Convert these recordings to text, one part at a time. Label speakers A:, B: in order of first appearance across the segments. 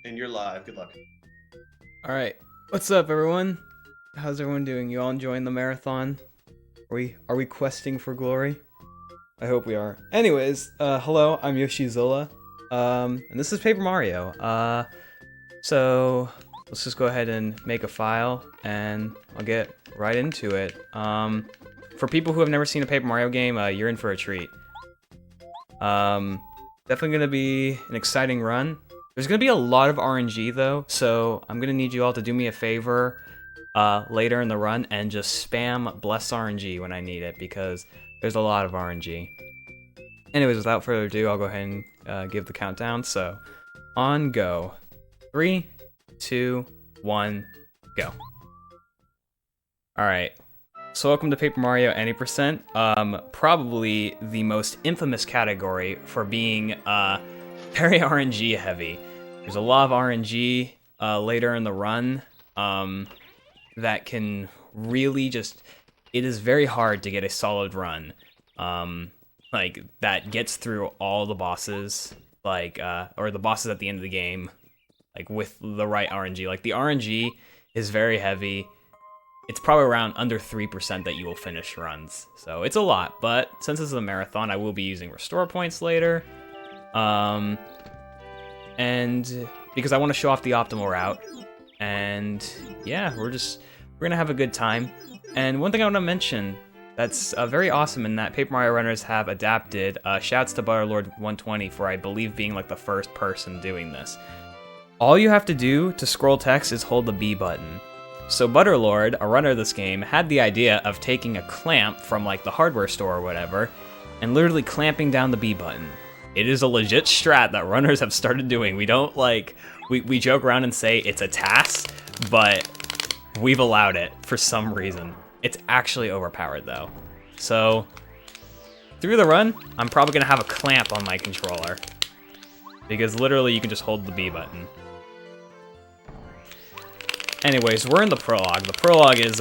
A: And you're live. Good luck.
B: Alright, what's up everyone? How's everyone doing? You all enjoying the marathon? Are we questing for glory? I hope we are. Anyways, hello, I'm Yoshizola. And this is Paper Mario. So let's just go ahead and make a file and I'll get right into it. For people who have never seen a Paper Mario game, you're in for a treat. Definitely gonna be an exciting run. There's gonna be a lot of RNG though, so I'm gonna need you all to do me a favor later in the run and just spam bless RNG when I need it because there's a lot of RNG. Anyways, without further ado, I'll go ahead and give the countdown. So, on go. 3, 2, 1, go. Alright. So welcome to Paper Mario Any%. Probably the most infamous category for being very RNG heavy. There's a lot of RNG later in the run that can really just... It is very hard to get a solid run like that gets through all the bosses, like or the bosses at the end of the game, like with the right RNG. Like the RNG is very heavy. It's probably around under 3% that you will finish runs. So it's a lot, but since this is a marathon, I will be using restore points later. And because I want to show off the optimal route. And yeah, we're gonna have a good time. And one thing I want to mention that's very awesome in that Paper Mario runners have adapted, shouts to Butterlord120 for I believe being like the first person doing this. All you have to do to scroll text is hold the B button. So Butterlord, a runner of this game, had the idea of taking a clamp from like the hardware store or whatever, and literally clamping down the B button. It is a legit strat that runners have started doing. We don't like, we joke around and say it's a task, but we've allowed it for some reason. It's actually overpowered though. So, through the run, I'm probably gonna have a clamp on my controller. Because literally you can just hold the B button. Anyways, we're in the prologue. The prologue is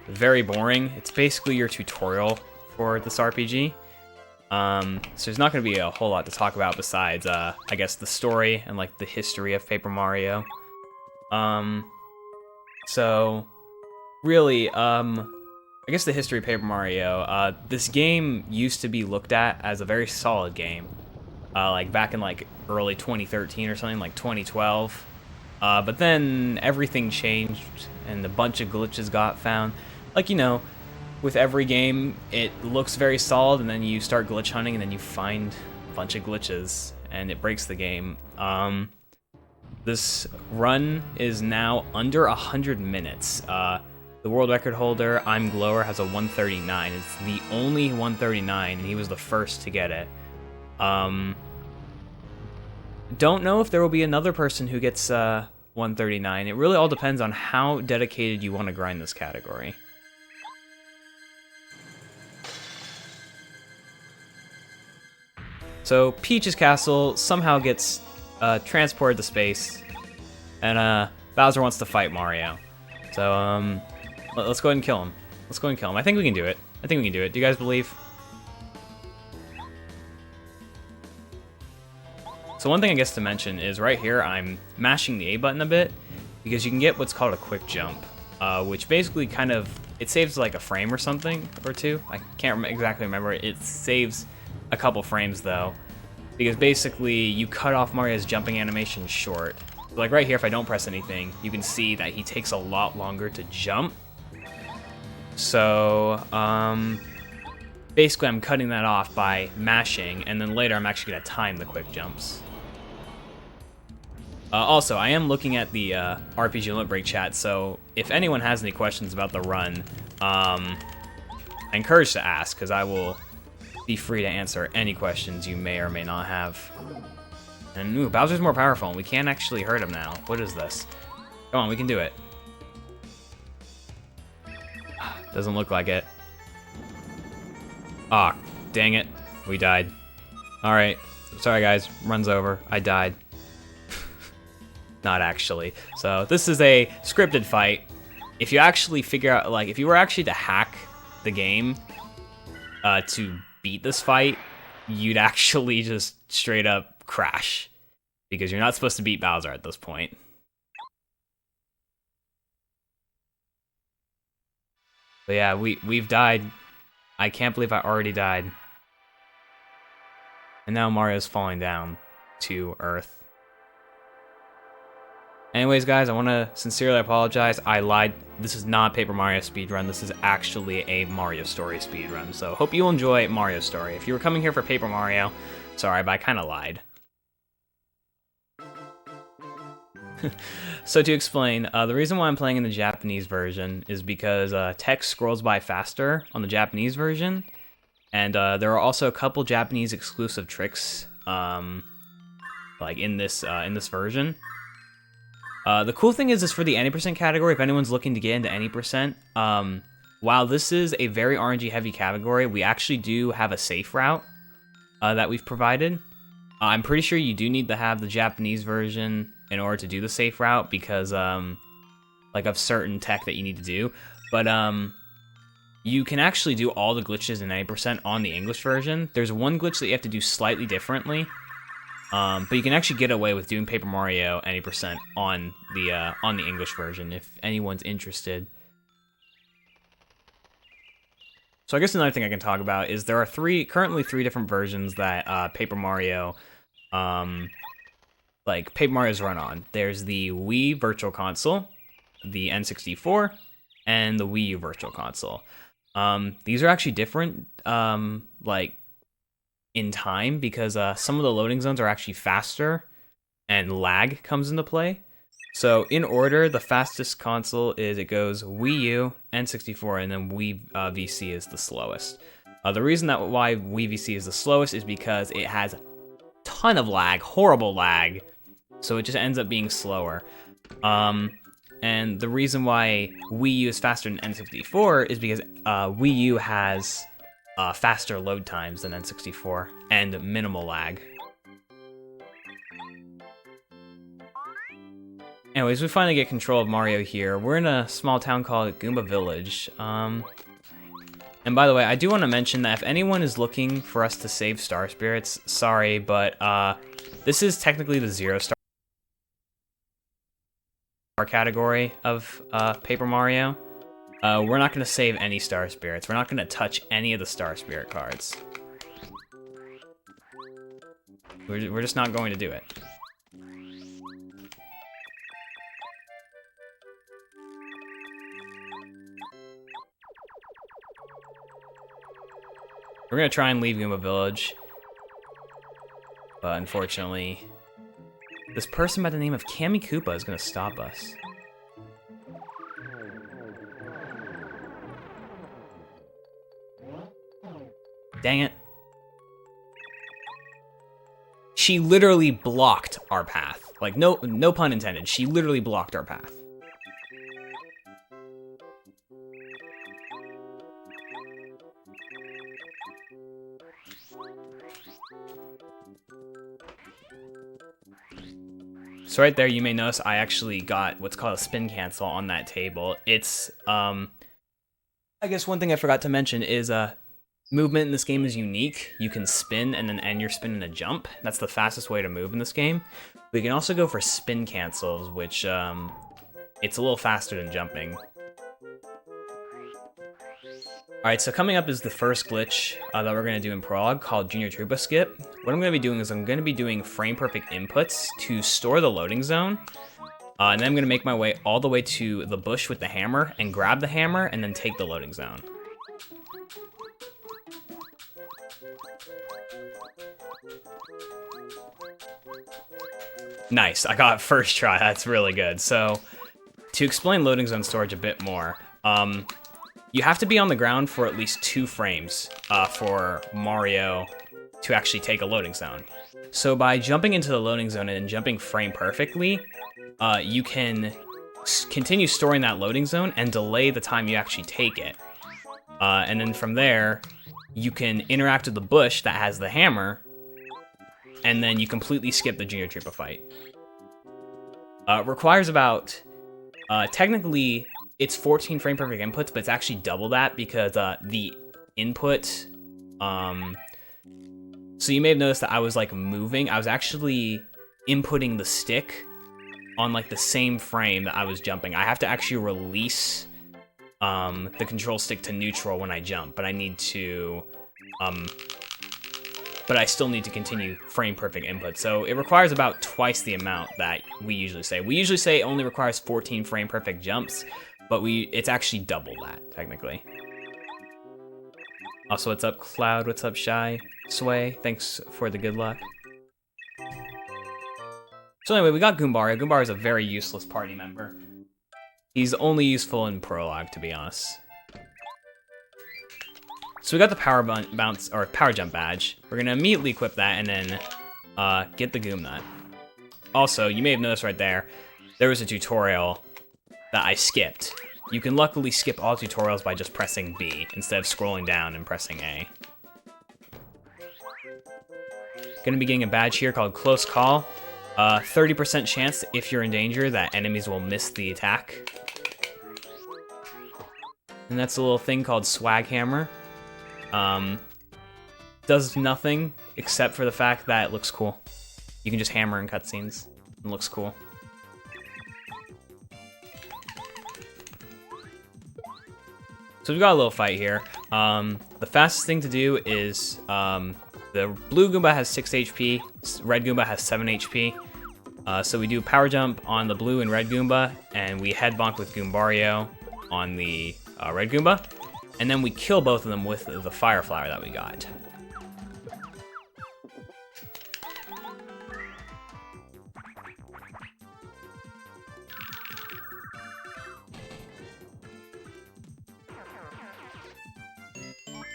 B: very boring. It's basically your tutorial for this RPG. So there's not going to be a whole lot to talk about besides, I guess, the story and like the history of Paper Mario. So really, I guess the history of Paper Mario. This game used to be looked at as a very solid game, like back in like early 2013 or something, like 2012. But then everything changed and a bunch of glitches got found. Like, you know, with every game, it looks very solid and then you start glitch hunting and then you find a bunch of glitches and it breaks the game. This run is now under 100 minutes. The world record holder, I'm Glower, has a 139. It's the only 139 and he was the first to get it. Don't know if there will be another person who gets 139. It really all depends on how dedicated you want to grind this category. So Peach's castle somehow gets transported to space, and Bowser wants to fight Mario. So let's go ahead and kill him. Let's go ahead and kill him. I think we can do it. I think we can do it. Do you guys believe? So one thing I guess to mention is right here I'm mashing the A button a bit because you can get what's called a quick jump, which basically kind of, it saves like a frame or something or two. I can't exactly remember. It saves a couple frames though, because basically you cut off Mario's jumping animation short. So like right here, if I don't press anything, you can see that he takes a lot longer to jump. So basically I'm cutting that off by mashing, and then later I'm actually gonna time the quick jumps. Also, I am looking at the RPG Limit Break chat, so if anyone has any questions about the run, I encourage to ask, because I will be free to answer any questions you may or may not have. And ooh, Bowser's more powerful, and we can actually hurt him now. What is this? Come on, we can do it. Doesn't look like it. Ah, dang it. We died. Alright, sorry guys, run's over. I died. Not actually. So this is a scripted fight. If you actually figure out, like, if you were actually to hack the game to beat this fight, you'd actually just straight up crash. because you're not supposed to beat Bowser at this point. But yeah, we've died. I can't believe I already died. And now Mario's falling down to Earth. Anyways, guys, I want to sincerely apologize. I lied. This is not Paper Mario speedrun. This is actually a Mario Story speedrun. So hope you'll enjoy Mario Story. If you were coming here for Paper Mario, sorry, but I kind of lied. So to explain, the reason why I'm playing in the Japanese version is because text scrolls by faster on the Japanese version. And there are also a couple Japanese exclusive tricks like in this version. The cool thing is for the any percent category, if anyone's looking to get into any percent, while this is a very RNG heavy category, we actually do have a safe route that we've provided. I'm pretty sure you do need to have the Japanese version in order to do the safe route because like of certain tech that you need to do. But you can actually do all the glitches in 90% on the English version. There's one glitch that you have to do slightly differently. But you can actually get away with doing Paper Mario 90% on the English version if anyone's interested. So I guess another thing I can talk about is there are currently three different versions that Paper Mario, Paper Mario's run on. There's the Wii Virtual Console, the N64, and the Wii U Virtual Console. These are actually different, in time because some of the loading zones are actually faster and lag comes into play. So in order, the fastest console it goes Wii U, N64, and then Wii VC is the slowest. The reason why Wii VC is the slowest is because it has a ton of lag, horrible lag, so it just ends up being slower. And the reason why Wii U is faster than N64 is because Wii U has faster load times than N64 and minimal lag. Anyways, we finally get control of Mario here. We're in a small town called Goomba Village. And by the way, I do want to mention that if anyone is looking for us to save Star Spirits, sorry, but this is technically the 0-star category of Paper Mario. We're not going to save any Star Spirits. We're not going to touch any of the Star Spirit cards. We're just not going to do it. We're going to try and leave Goomba Village. But unfortunately, this person by the name of Kammy Koopa is going to stop us. Dang it. She literally blocked our path. Like, no pun intended. She literally blocked our path. So right there, you may notice I actually got what's called a spin cancel on that table. It's, I guess one thing I forgot to mention is, movement in this game is unique. You can spin and then end your spin in a jump. That's the fastest way to move in this game. We can also go for spin cancels, which, it's a little faster than jumping. Alright, so coming up is the first glitch that we're going to do in Prologue called Dupa Skip. What I'm going to be doing is I'm going to be doing frame-perfect inputs to store the loading zone. And then I'm going to make my way all the way to the bush with the hammer and grab the hammer and then take the loading zone. Nice, I got it first try, that's really good. So, to explain loading zone storage a bit more, you have to be on the ground for at least 2 frames for Mario to actually take a loading zone. So by jumping into the loading zone and jumping frame perfectly, you can continue storing that loading zone and delay the time you actually take it. And then from there, you can interact with the bush that has the hammer, and then you completely skip the Junior Troopa fight. Requires about, technically, it's 14 frame perfect inputs, but it's actually double that because the input, so you may have noticed that I was like moving. I was actually inputting the stick on like the same frame that I was jumping. I have to actually release the control stick to neutral when I jump, but I need to, but I still need to continue frame perfect input. So it requires about twice the amount that we usually say. We usually say it only requires 14 frame perfect jumps, but it's actually double that, technically. Also, what's up, Cloud? What's up, Shy? Sway, thanks for the good luck. So anyway, we got Goombario. Goombario is a very useless party member. He's only useful in Prologue, to be honest. So we got the power bounce or power jump badge. We're gonna immediately equip that and then get the Goom Nut. Also, you may have noticed right there, there was a tutorial that I skipped. You can luckily skip all tutorials by just pressing B instead of scrolling down and pressing A. Gonna be getting a badge here called Close Call. 30% chance if you're in danger that enemies will miss the attack. And that's a little thing called Swag Hammer. Does nothing except for the fact that it looks cool. You can just hammer in cutscenes. It looks cool. So we've got a little fight here. The fastest thing to do is the blue Goomba has 6 HP, red Goomba has 7 HP. So we do power jump on the blue and red Goomba, and we head bonk with Goombario on the red Goomba, and then we kill both of them with the fire flower that we got.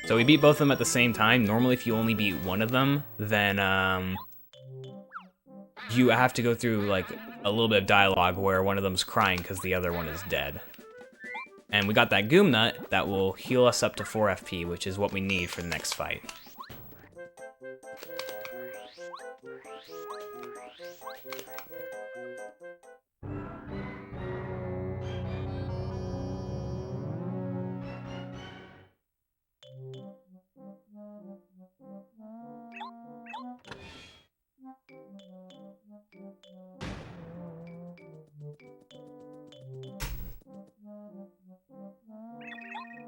B: So we beat both of them at the same time. Normally, if you only beat one of them, then you have to go through like a little bit of dialogue where one of them's crying because the other one is dead. And we got that Goom Nut that will heal us up to 4 FP, which is what we need for the next fight.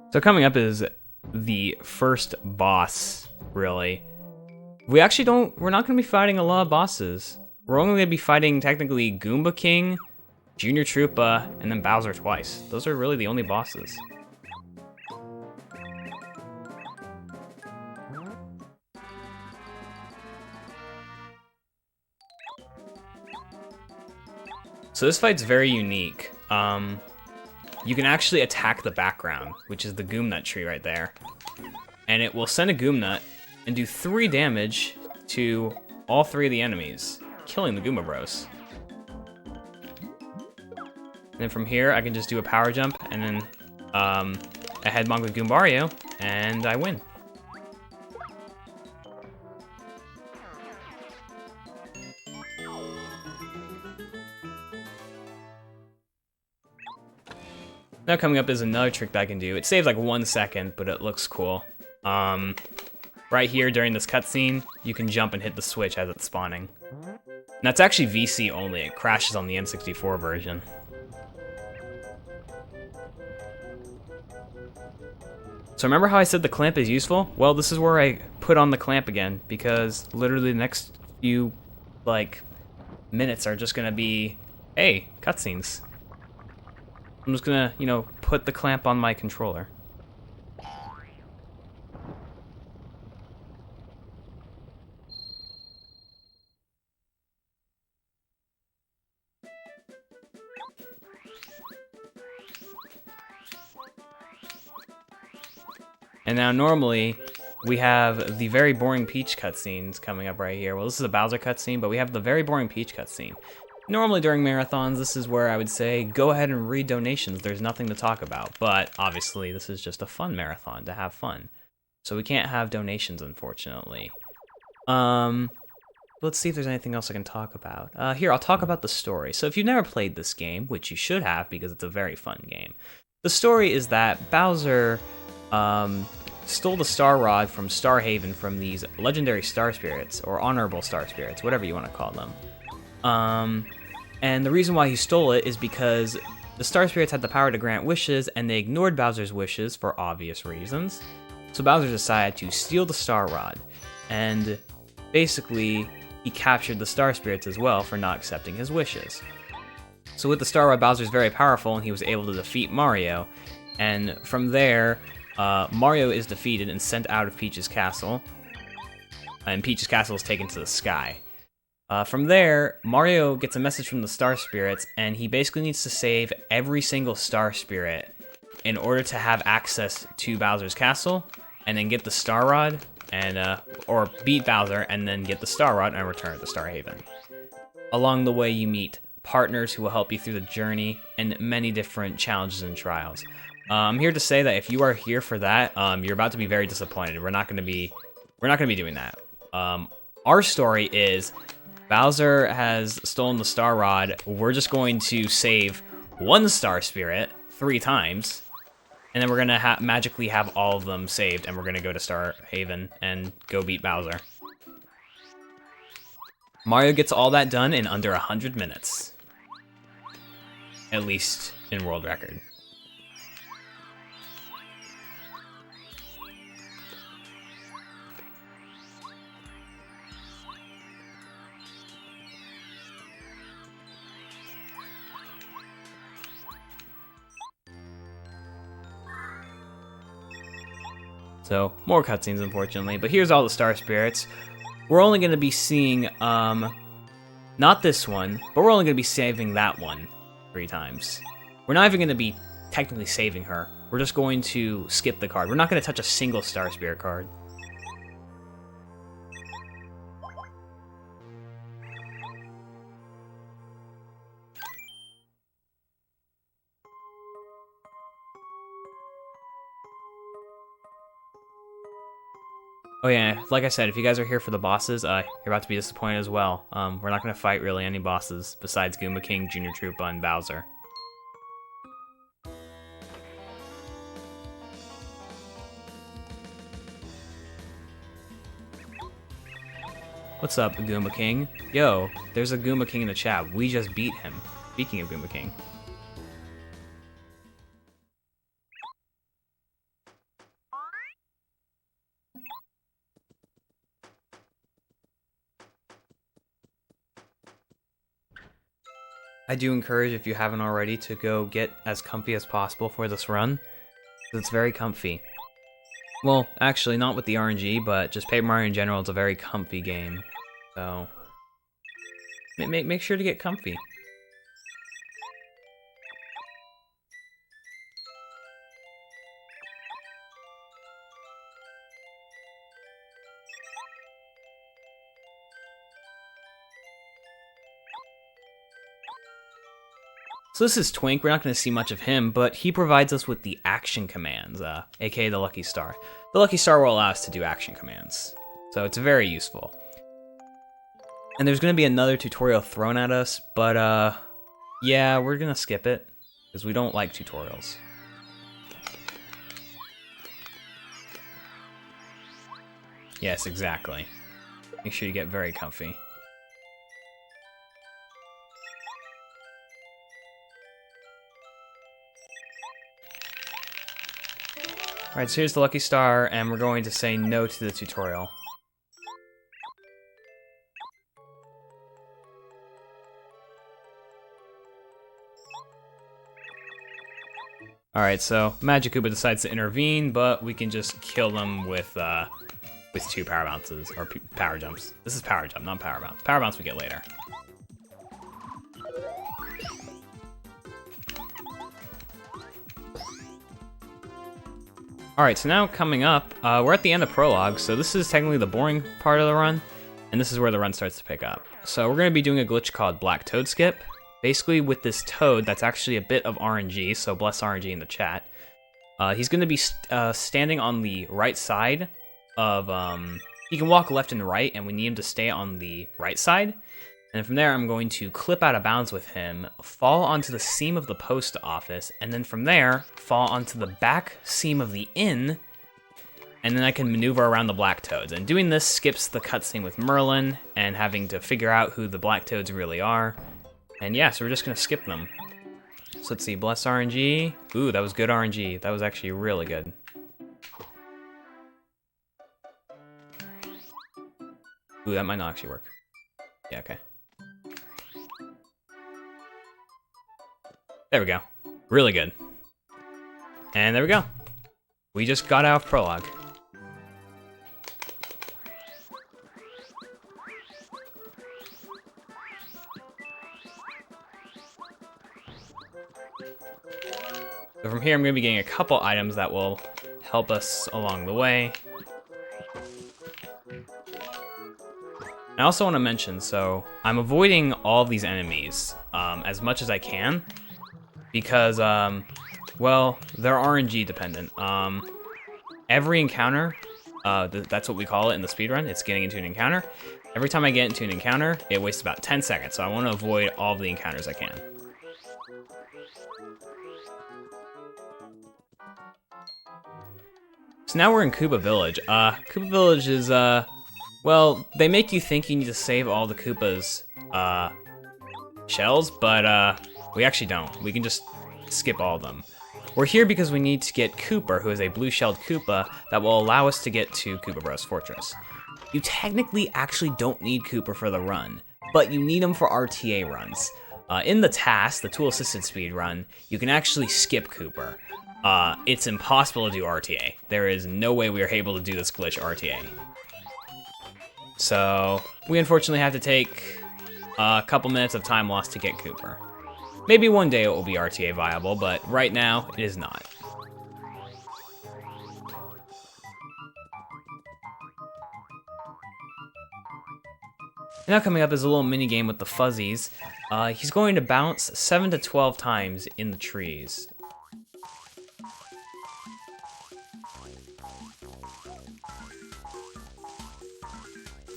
B: So coming up is the first boss, really. We're not gonna be fighting a lot of bosses. We're only gonna be fighting technically Goomba King, Junior Troopa, and then Bowser twice. Those are really the only bosses. So this fight's very unique. You can actually attack the background, which is the Goom Nut tree right there. And it will send a Goom Nut and do 3 damage to all 3 of the enemies, killing the Goomba Bros. And then from here, I can just do a power jump and then a head bonk with Goombario, and I win. Now coming up is another trick that I can do. It saves like 1 second, but it looks cool. Right here during this cutscene, you can jump and hit the switch as it's spawning. And that's actually VC only. It crashes on the N64 version. So remember how I said the clamp is useful? Well, this is where I put on the clamp again, because literally the next few, like, minutes are just gonna be, hey, cutscenes. I'm just gonna, you know, put the clamp on my controller. And now normally, we have the very boring Peach cutscenes coming up right here. Well, this is a Bowser cutscene, but we have the very boring Peach cutscene. Normally during marathons, this is where I would say, go ahead and read donations. There's nothing to talk about. But obviously, this is just a fun marathon to have fun. So we can't have donations, unfortunately. Let's see if there's anything else I can talk about. Here, I'll talk about the story. So if you've never played this game, which you should have because it's a very fun game, the story is that Bowser stole the Star Rod from Star Haven from these legendary Star Spirits, or honorable Star Spirits, whatever you want to call them. And the reason why he stole it is because the Star Spirits had the power to grant wishes, and they ignored Bowser's wishes for obvious reasons. So Bowser decided to steal the Star Rod, and basically he captured the Star Spirits as well for not accepting his wishes. So with the Star Rod, Bowser's very powerful, and he was able to defeat Mario. And from there, Mario is defeated and sent out of Peach's castle, and Peach's castle is taken to the sky. From there, Mario gets a message from the Star Spirits, and he basically needs to save every single Star Spirit in order to have access to Bowser's castle, and then get the Star Rod, and or beat Bowser, and then get the Star Rod and return to Star Haven. Along the way, you meet partners who will help you through the journey, and many different challenges and trials. I'm here to say that if you are here for that, you're about to be very disappointed. We're not gonna be doing that. Our story is Bowser has stolen the Star Rod. We're just going to save one Star Spirit 3 times, and then we're gonna magically have all of them saved, and we're gonna go to Star Haven and go beat Bowser. Mario gets all that done in under 100 minutes. At least in world record. So, more cutscenes, unfortunately. But here's all the Star Spirits. We're only going to be seeing, not this one, but we're only going to be saving that one 3 times. We're not even going to be technically saving her. We're just going to skip the card. We're not going to touch a single Star Spirit card. Oh yeah, like I said, if you guys are here for the bosses, you're about to be disappointed as well. We're not going to fight really any bosses besides Goomba King, Junior Troopa, and Bowser. What's up, Goomba King? Yo, there's a Goomba King in the chat. We just beat him. Speaking of Goomba King. I do encourage, if you haven't already, to go get as comfy as possible for this run. It's very comfy. Well, actually, not with the RNG, but just Paper Mario in general, it's a very comfy game. So, make sure to get comfy. So this is Twink. We're not going to see much of him, but he provides us with the action commands, aka the Lucky Star. The Lucky Star will allow us to do action commands, so it's very useful. And there's going to be another tutorial thrown at us, but yeah, we're going to skip it, because we don't like tutorials. Yes, exactly. Make sure you get very comfy. Alright, so here's the Lucky Star, and we're going to say no to the tutorial. Alright, so Magic Koopa decides to intervene, but we can just kill them with 2 power bounces, or power jumps. This is power jump, not power bounce. Power bounce we get later. Alright, so now coming up, we're at the end of Prologue, so this is technically the boring part of the run, and this is where the run starts to pick up. So we're going to be doing a glitch called Black Toad Skip. Basically, with this toad, that's actually a bit of RNG, so bless RNG in the chat. He's going to be standing on the right side of... he can walk left and right, and we need him to stay on the right side. And from there, I'm going to clip out of bounds with him, fall onto the seam of the post office, and then from there, fall onto the back seam of the inn, and then I can maneuver around the black toads. And doing this skips the cutscene with Merlin and having to figure out who the black toads really are. And yeah, so we're just gonna skip them. So let's see, bless RNG. Ooh, that was good RNG. That was actually really good. Ooh, that might not actually work. Yeah, okay. There we go. Really good. And there we go. We just got out of prologue. So from here, I'm going to be getting a couple items that will help us along the way. I also want to mention, so I'm avoiding all of these enemies as much as I can because, well, they're RNG dependent. Every encounter, that's what we call it in the speedrun, it's getting into an encounter. Every time I get into an encounter, it wastes about 10 seconds, so I want to avoid all of the encounters I can. So now we're in Koopa Village. Koopa Village is, well, they make you think you need to save all the Koopa's, shells, but, we actually don't. We can just skip all of them. We're here because we need to get Cooper, who is a blue-shelled Koopa, that will allow us to get to Koopa Bros Fortress. You technically actually don't need Cooper for the run, but you need him for RTA runs. In the task, the tool-assisted speed run, you can actually skip Cooper. It's impossible to do RTA. There is no way we are able to do this glitch RTA. So, we unfortunately have to take a couple minutes of time lost to get Cooper. Maybe one day it will be RTA viable, but right now, it is not. Now coming up is a little mini game with the fuzzies. He's going to bounce 7 to 12 times in the trees.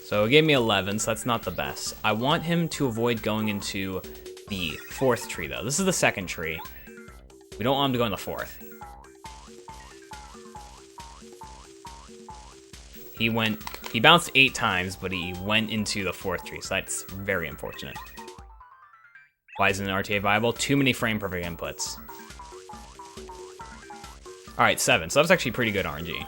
B: So it gave me 11, so that's not the best. I want him to avoid going into the 4th tree, though. This is the 2nd tree. We don't want him to go in the 4th. He bounced 8 times, but he went into the 4th tree, so that's very unfortunate. Why isn't an RTA viable? Too many frame perfect inputs. Alright, 7, so that was actually pretty good RNG.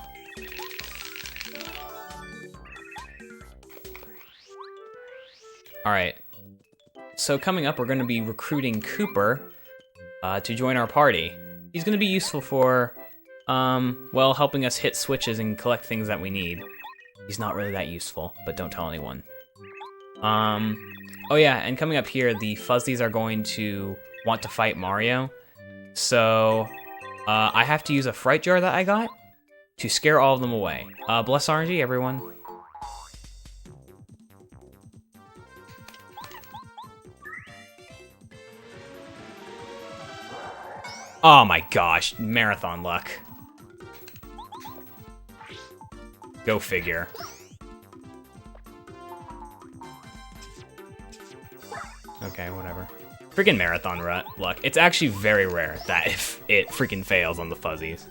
B: Alright, so coming up, we're going to be recruiting Cooper to join our party. He's going to be useful for, well, helping us hit switches and collect things that we need. He's not really that useful, but don't tell anyone. Oh yeah, and coming up here, the Fuzzies are going to want to fight Mario. So, I have to use a Fright Jar that I got to scare all of them away. Bless RNG, everyone. Oh my gosh, marathon luck. Go figure. Okay, whatever. Freaking marathon luck. It's actually very rare that if it freaking fails on the fuzzies.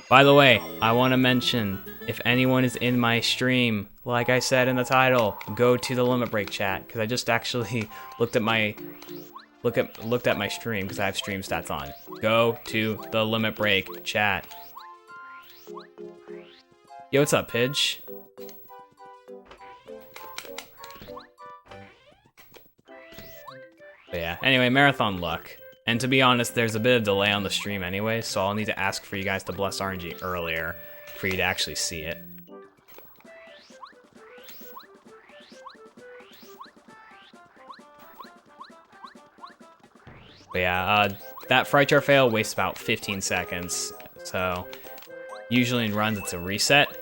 B: By the way, I want to mention, if anyone is in my stream, like I said in the title, go to the Limit Break chat, because I just actually looked at my stream because I have stream stats on. Go to the Limit Break chat. Yo, what's up, Pidge? But yeah, anyway, marathon luck. And to be honest, there's a bit of delay on the stream anyway, so I'll need to ask for you guys to bless RNG earlier for you to actually see it. But yeah, that Fright Jar fail wastes about 15 seconds, so usually in runs it's a reset,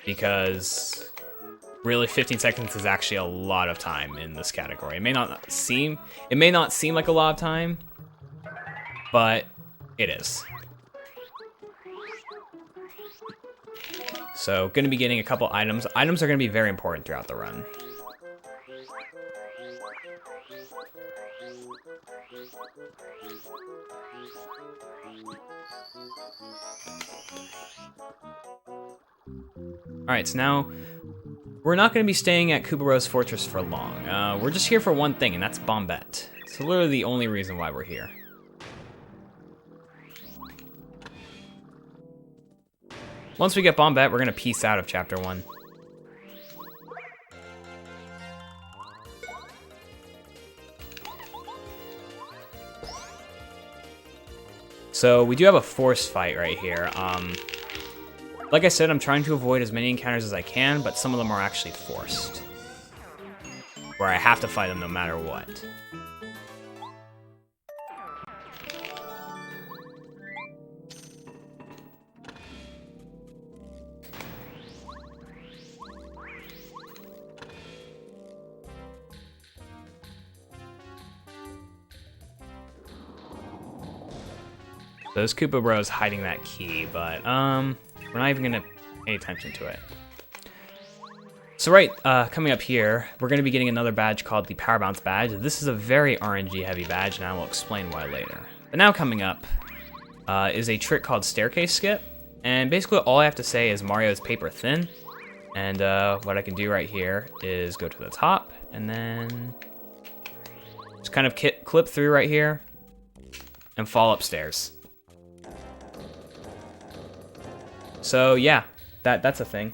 B: because really 15 seconds is actually a lot of time in this category. It may not seem like a lot of time, but it is. So gonna be getting a couple items. Items are gonna be very important throughout the run. Alright, so now we're not going to be staying at Koopa Rose Fortress for long. We're just here for one thing, and that's Bombette. It's literally the only reason why we're here. Once we get Bombette, we're going to peace out of Chapter 1. So we do have a forced fight right here. Like I said, I'm trying to avoid as many encounters as I can, but some of them are actually forced. Where I have to fight them no matter what. Those Koopa Bros hiding that key, but we're not even gonna pay attention to it. So right, coming up here, we're gonna be getting another badge called the Power Bounce badge. This is a very RNG heavy badge, and I will explain why later. But now coming up is a trick called Staircase Skip, and basically all I have to say is Mario is paper thin, and what I can do right here is go to the top, and then just kind of clip through right here, and fall upstairs. So yeah, that's a thing.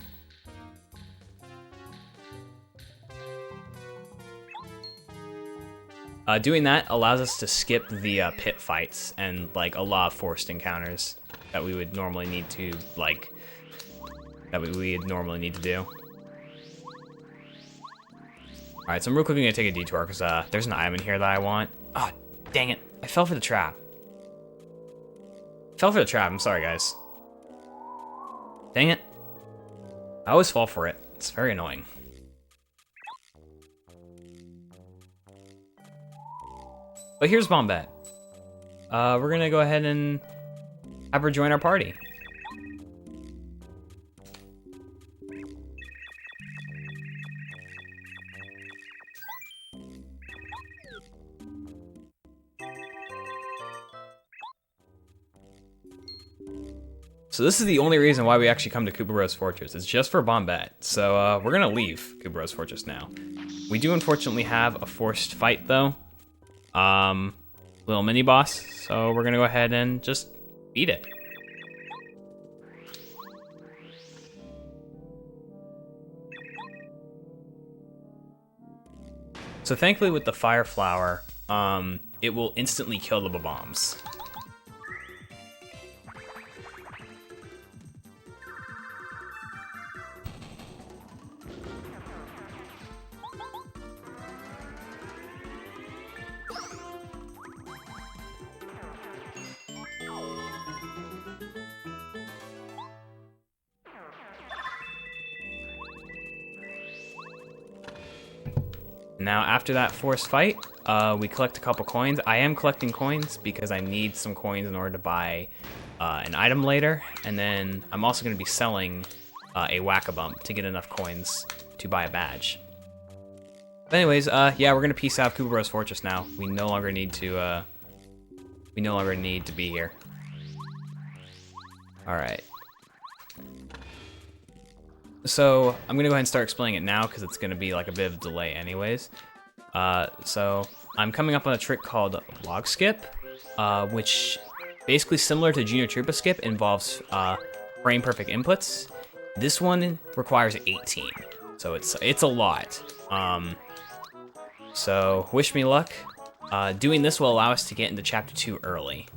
B: Doing that allows us to skip the pit fights and like a lot of forced encounters that we would normally need to do. All right, so I'm real quickly gonna take a detour because there's an item in here that I want. Oh, dang it! I fell for the trap. I'm sorry, guys. Dang it. I always fall for it. It's very annoying. But here's Bombette. We're gonna go ahead and have her join our party. So this is the only reason why we actually come to Koopa Rose Fortress. It's just for Bombette. So we're gonna leave Koopa Rose Fortress now. We do unfortunately have a forced fight though. Little mini boss. So we're gonna go ahead and just beat it. So thankfully with the Fire Flower, it will instantly kill the bombs. Now, after that forced fight, we collect a couple coins. I am collecting coins because I need some coins in order to buy an item later. And then I'm also going to be selling a Whack-A-Bump to get enough coins to buy a badge. But anyways, yeah, we're going to peace out Koopa Rose Fortress now. We no longer need to be here. All right. So I'm gonna go ahead and start explaining it now because it's gonna be like a bit of a delay anyways. So I'm coming up on a trick called Log Skip, which basically similar to Junior Troopa Skip involves frame perfect inputs. This one requires 18, so it's a lot. So wish me luck. Doing this will allow us to get into Chapter 2 early.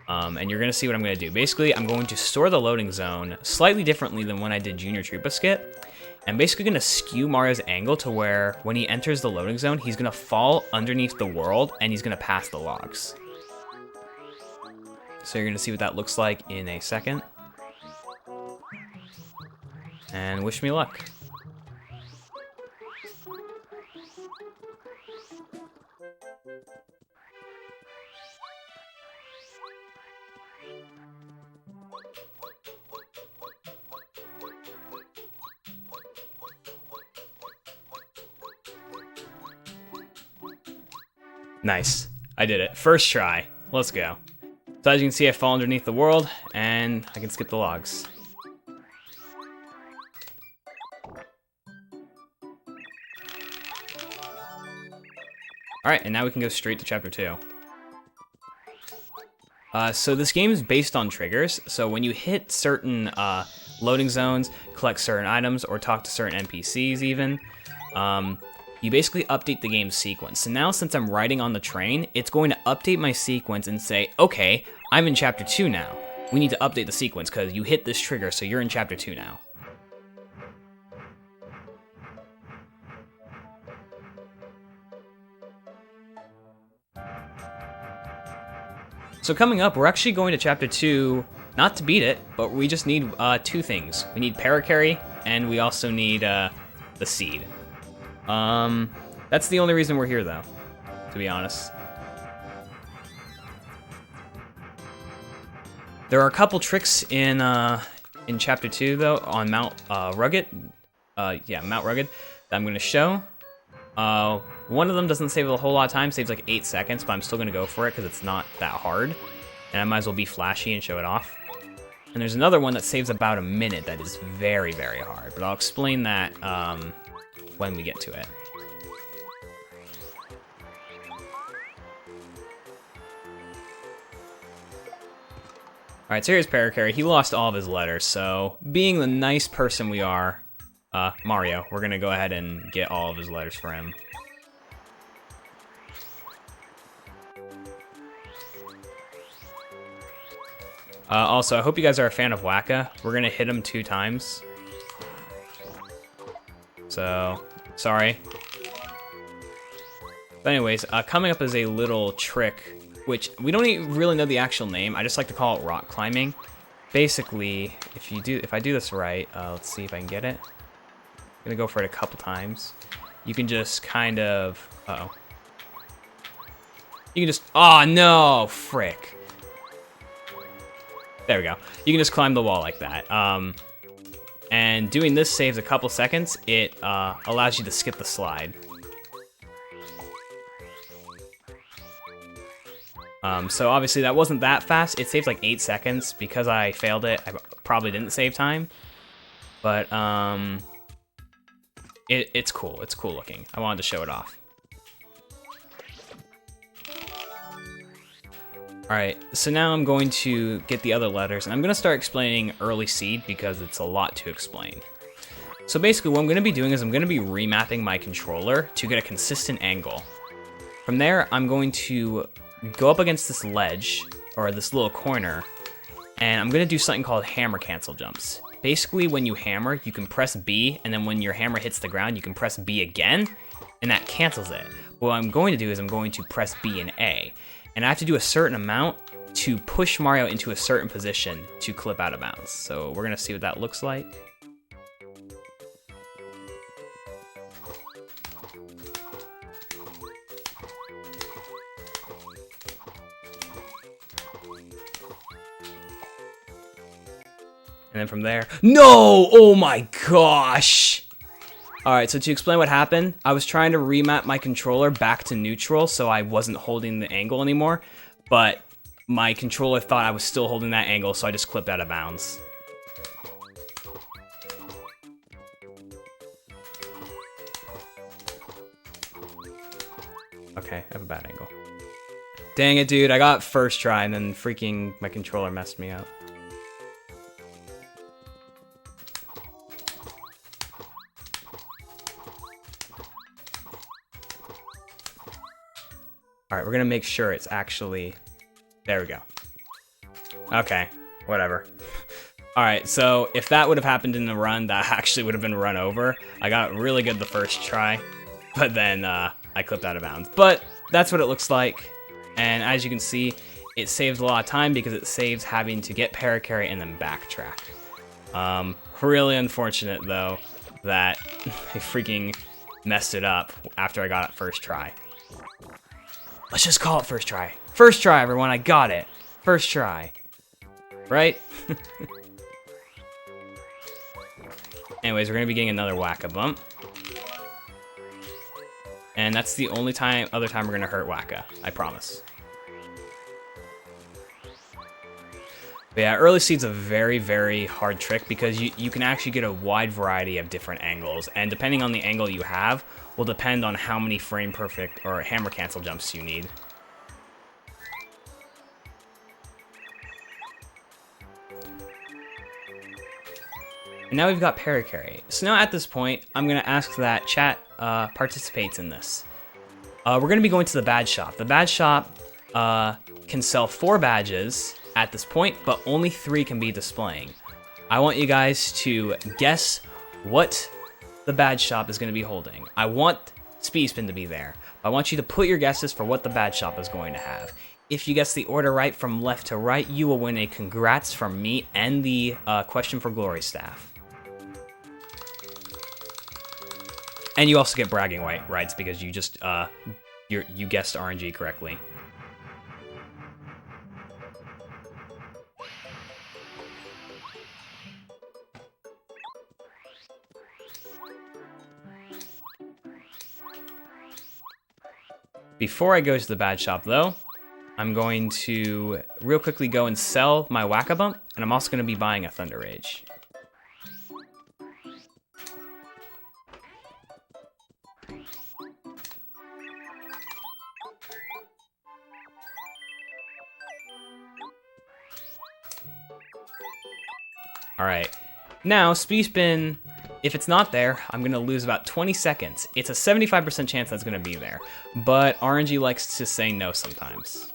B: And you're gonna see what I'm gonna do. Basically, I'm going to store the loading zone slightly differently than when I did Junior Troopa Skip. I'm basically gonna skew Mario's angle to where when he enters the loading zone, he's gonna fall underneath the world and he's gonna pass the logs. So you're gonna see what that looks like in a second. And wish me luck. Nice. I did it. First try. Let's go. So as you can see, I fall underneath the world, and I can skip the logs. Alright, and now we can go straight to Chapter 2. So this game is based on triggers, so when you hit certain loading zones, collect certain items, or talk to certain NPCs even, you basically update the game's sequence. So now since I'm riding on the train, it's going to update my sequence and say, okay, I'm in Chapter 2 now. We need to update the sequence because you hit this trigger, so you're in Chapter 2 now. So coming up, we're actually going to Chapter 2, not to beat it, but we just need two things. We need Paracarry, and we also need the seed. That's the only reason we're here, though, to be honest. There are a couple tricks in Chapter 2, though, on Mount Rugged. Mount Rugged, that I'm going to show. One of them doesn't save a whole lot of time, saves like 8 seconds, but I'm still gonna go for it because it's not that hard. And I might as well be flashy and show it off. And there's another one that saves about a minute that is very, very hard, but I'll explain that when we get to it. Alright, so here's Paracarry. He lost all of his letters, so being the nice person we are, Mario, we're gonna go ahead and get all of his letters for him. Also, I hope you guys are a fan of Wacka. We're gonna hit him 2 times. So, sorry. But anyways, coming up is a little trick, which we don't even really know the actual name. I just like to call it rock climbing. Basically, if I do this right, let's see if I can get it. I'm gonna go for it a couple times. You can just kind of, You can just, oh no, frick. There we go. You can just climb the wall like that. And doing this saves a couple seconds. It allows you to skip the slide. So obviously that wasn't that fast. It saves like 8 seconds. Because I failed it, I probably didn't save time. But it's cool. It's cool looking. I wanted to show it off. Alright, so now I'm going to get the other letters, and I'm going to start explaining early seed because it's a lot to explain. So basically what I'm going to be doing is I'm going to be remapping my controller to get a consistent angle. From there, I'm going to go up against this ledge, or this little corner, and I'm going to do something called hammer cancel jumps. Basically, when you hammer, you can press B, and then when your hammer hits the ground, you can press B again, and that cancels it. What I'm going to do is I'm going to press B and A. And I have to do a certain amount to push Mario into a certain position to clip out of bounds. So we're gonna see what that looks like. And then from there, no! Oh my gosh! Alright, so to explain what happened, I was trying to remap my controller back to neutral so I wasn't holding the angle anymore, but my controller thought I was still holding that angle, so I just clipped out of bounds. Okay, I have a bad angle. Dang it, dude, I got first try and then freaking my controller messed me up. Alright, we're gonna make sure it's actually... There we go. Okay, whatever. Alright, so if that would have happened in the run, that actually would have been run over. I got really good the first try, but then I clipped out of bounds. But that's what it looks like, and as you can see, it saves a lot of time because it saves having to get Paracarry and then backtrack. Really unfortunate, though, that I freaking messed it up after I got it first try. Let's just call it first try. First try, everyone, I got it. First try. Right? Anyways, we're gonna be getting another Whack-A-Bump. And that's the only other time we're gonna hurt Wacka, I promise. But yeah, early seed's a very, very hard trick because you can actually get a wide variety of different angles, and depending on the angle you have, will depend on how many frame perfect or hammer cancel jumps you need. And now we've got Parakarry. So now at this point, I'm gonna ask that chat participates in this. We're gonna be going to the badge shop. The badge shop can sell 4 badges at this point, but only 3 can be displaying. I want you guys to guess what the badge shop is going to be holding. I want Speed Spin to be there. I want you to put your guesses for what the badge shop is going to have. If you guess the order right from left to right, you will win a congrats from me and the Question for Glory staff. And you also get bragging rights because you just you guessed RNG correctly. Before I go to the badge shop, though, I'm going to real quickly go and sell my Whack-A-Bump, and I'm also going to be buying a Thunder Rage. Alright, now Speed Spin, if it's not there, I'm going to lose about 20 seconds. It's a 75% chance that's going to be there, but RNG likes to say no sometimes.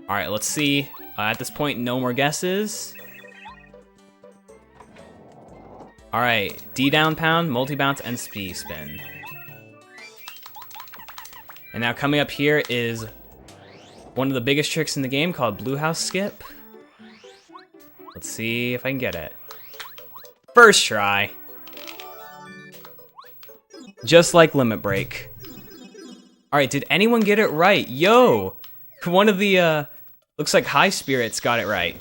B: Alright, let's see. At this point, no more guesses. Alright, D down pound, multi-bounce, and Speed Spin. And now coming up here is one of the biggest tricks in the game called Ouija Skip. Let's see if I can get it. First try. Just like Limit Break. Alright, did anyone get it right? Yo! One of the, looks like High Spirits got it right.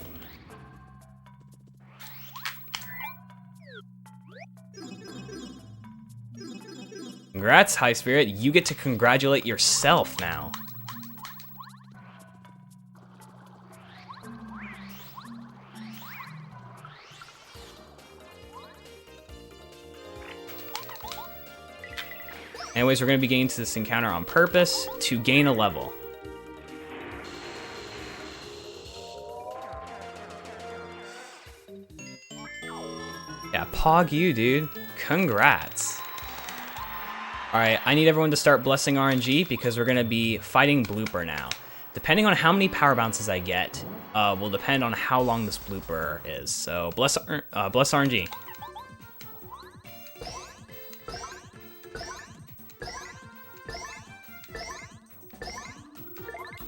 B: Congrats, High Spirit. You get to congratulate yourself now. Anyways, we're going to be getting to this encounter on purpose to gain a level. Yeah, pog you, dude. Congrats. Alright, I need everyone to start blessing RNG because we're going to be fighting Blooper now. Depending on how many power bounces I get, will depend on how long this Blooper is. So, bless RNG.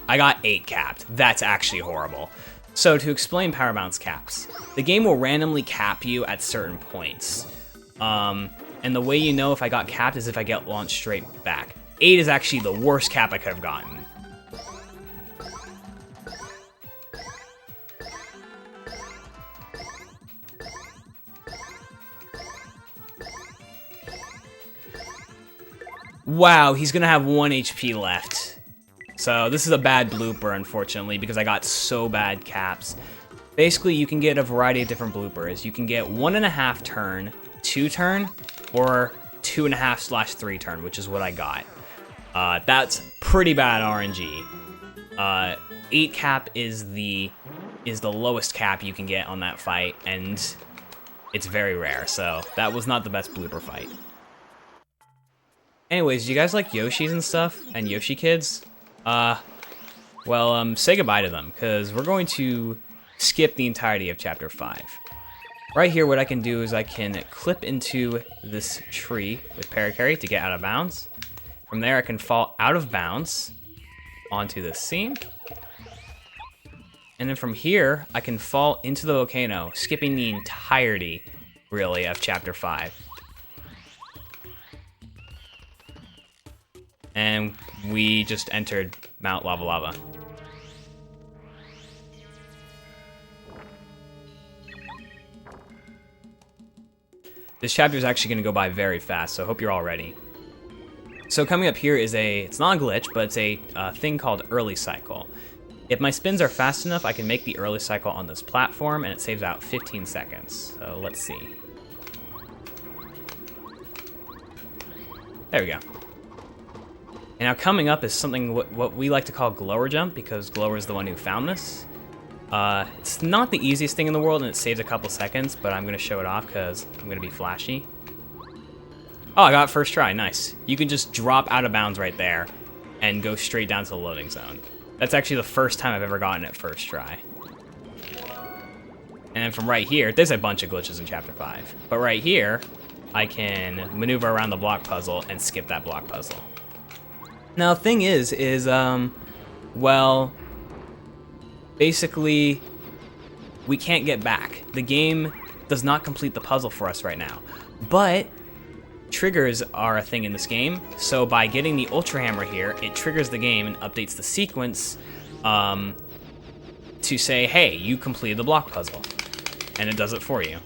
B: I got 8 capped. That's actually horrible. So to explain power bounce caps, the game will randomly cap you at certain points. And the way you know if I got capped is if I get launched straight back. 8 is actually the worst cap I could have gotten. Wow, he's gonna have 1 HP left. So this is a bad blooper, unfortunately, because I got so bad caps. Basically, you can get a variety of different bloopers. You can get 1.5 turn, 2 turn, or 2.5/3 turn, which is what I got. That's pretty bad RNG. 8 cap is the lowest cap you can get on that fight, and it's very rare. So that was not the best blooper fight. Anyways, do you guys like Yoshis and stuff and Yoshi kids? Well, say goodbye to them, because we're going to skip the entirety of Chapter 5. Right here, what I can do is I can clip into this tree with Parakarry to get out of bounds. From there, I can fall out of bounds onto this seam. And then from here, I can fall into the volcano, skipping the entirety, really, of Chapter 5. And we just entered Mount Lava Lava. This chapter is actually going to go by very fast, so I hope you're all ready. So coming up here is it's not a glitch, but it's a thing called early cycle. If my spins are fast enough, I can make the early cycle on this platform, and it saves out 15 seconds. So let's see. There we go. And now coming up is something what we like to call glower jump, because Glower is the one who found this. It's not the easiest thing in the world, and it saves a couple seconds, but I'm going to show it off because I'm going to be flashy. Oh, I got it first try. Nice. You can just drop out of bounds right there and go straight down to the loading zone. That's actually the first time I've ever gotten it first try. And from right here, there's a bunch of glitches in Chapter 5. But right here, I can maneuver around the block puzzle and skip that block puzzle. Now, the thing is, well, basically, we can't get back. The game does not complete the puzzle for us right now. But triggers are a thing in this game, so by getting the Ultra Hammer here, it triggers the game and updates the sequence to say, hey, you completed the block puzzle, and it does it for you.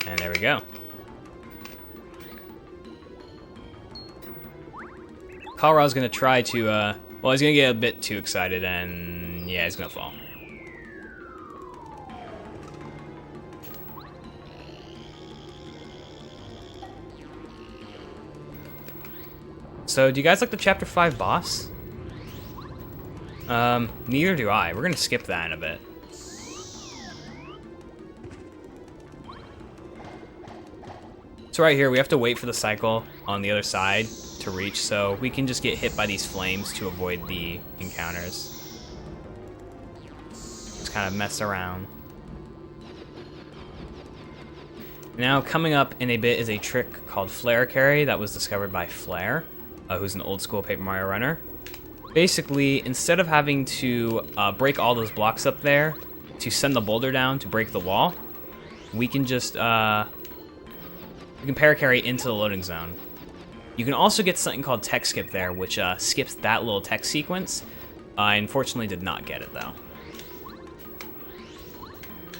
B: And there we go. Colorado's gonna try to, well, he's gonna get a bit too excited, and yeah, he's gonna fall. So, do you guys like the Chapter 5 boss? Neither do I. We're gonna skip that in a bit. So right here, we have to wait for the cycle on the other side to reach, so we can just get hit by these flames to avoid the encounters. Just kind of mess around. Now, coming up in a bit is a trick called Flare Carry that was discovered by Flare, who's an old school Paper Mario runner. Basically, instead of having to break all those blocks up there to send the boulder down to break the wall, we can just we can paracarry into the loading zone. You can also get something called Tex Skip there, which skips that little text sequence. I unfortunately did not get it, though.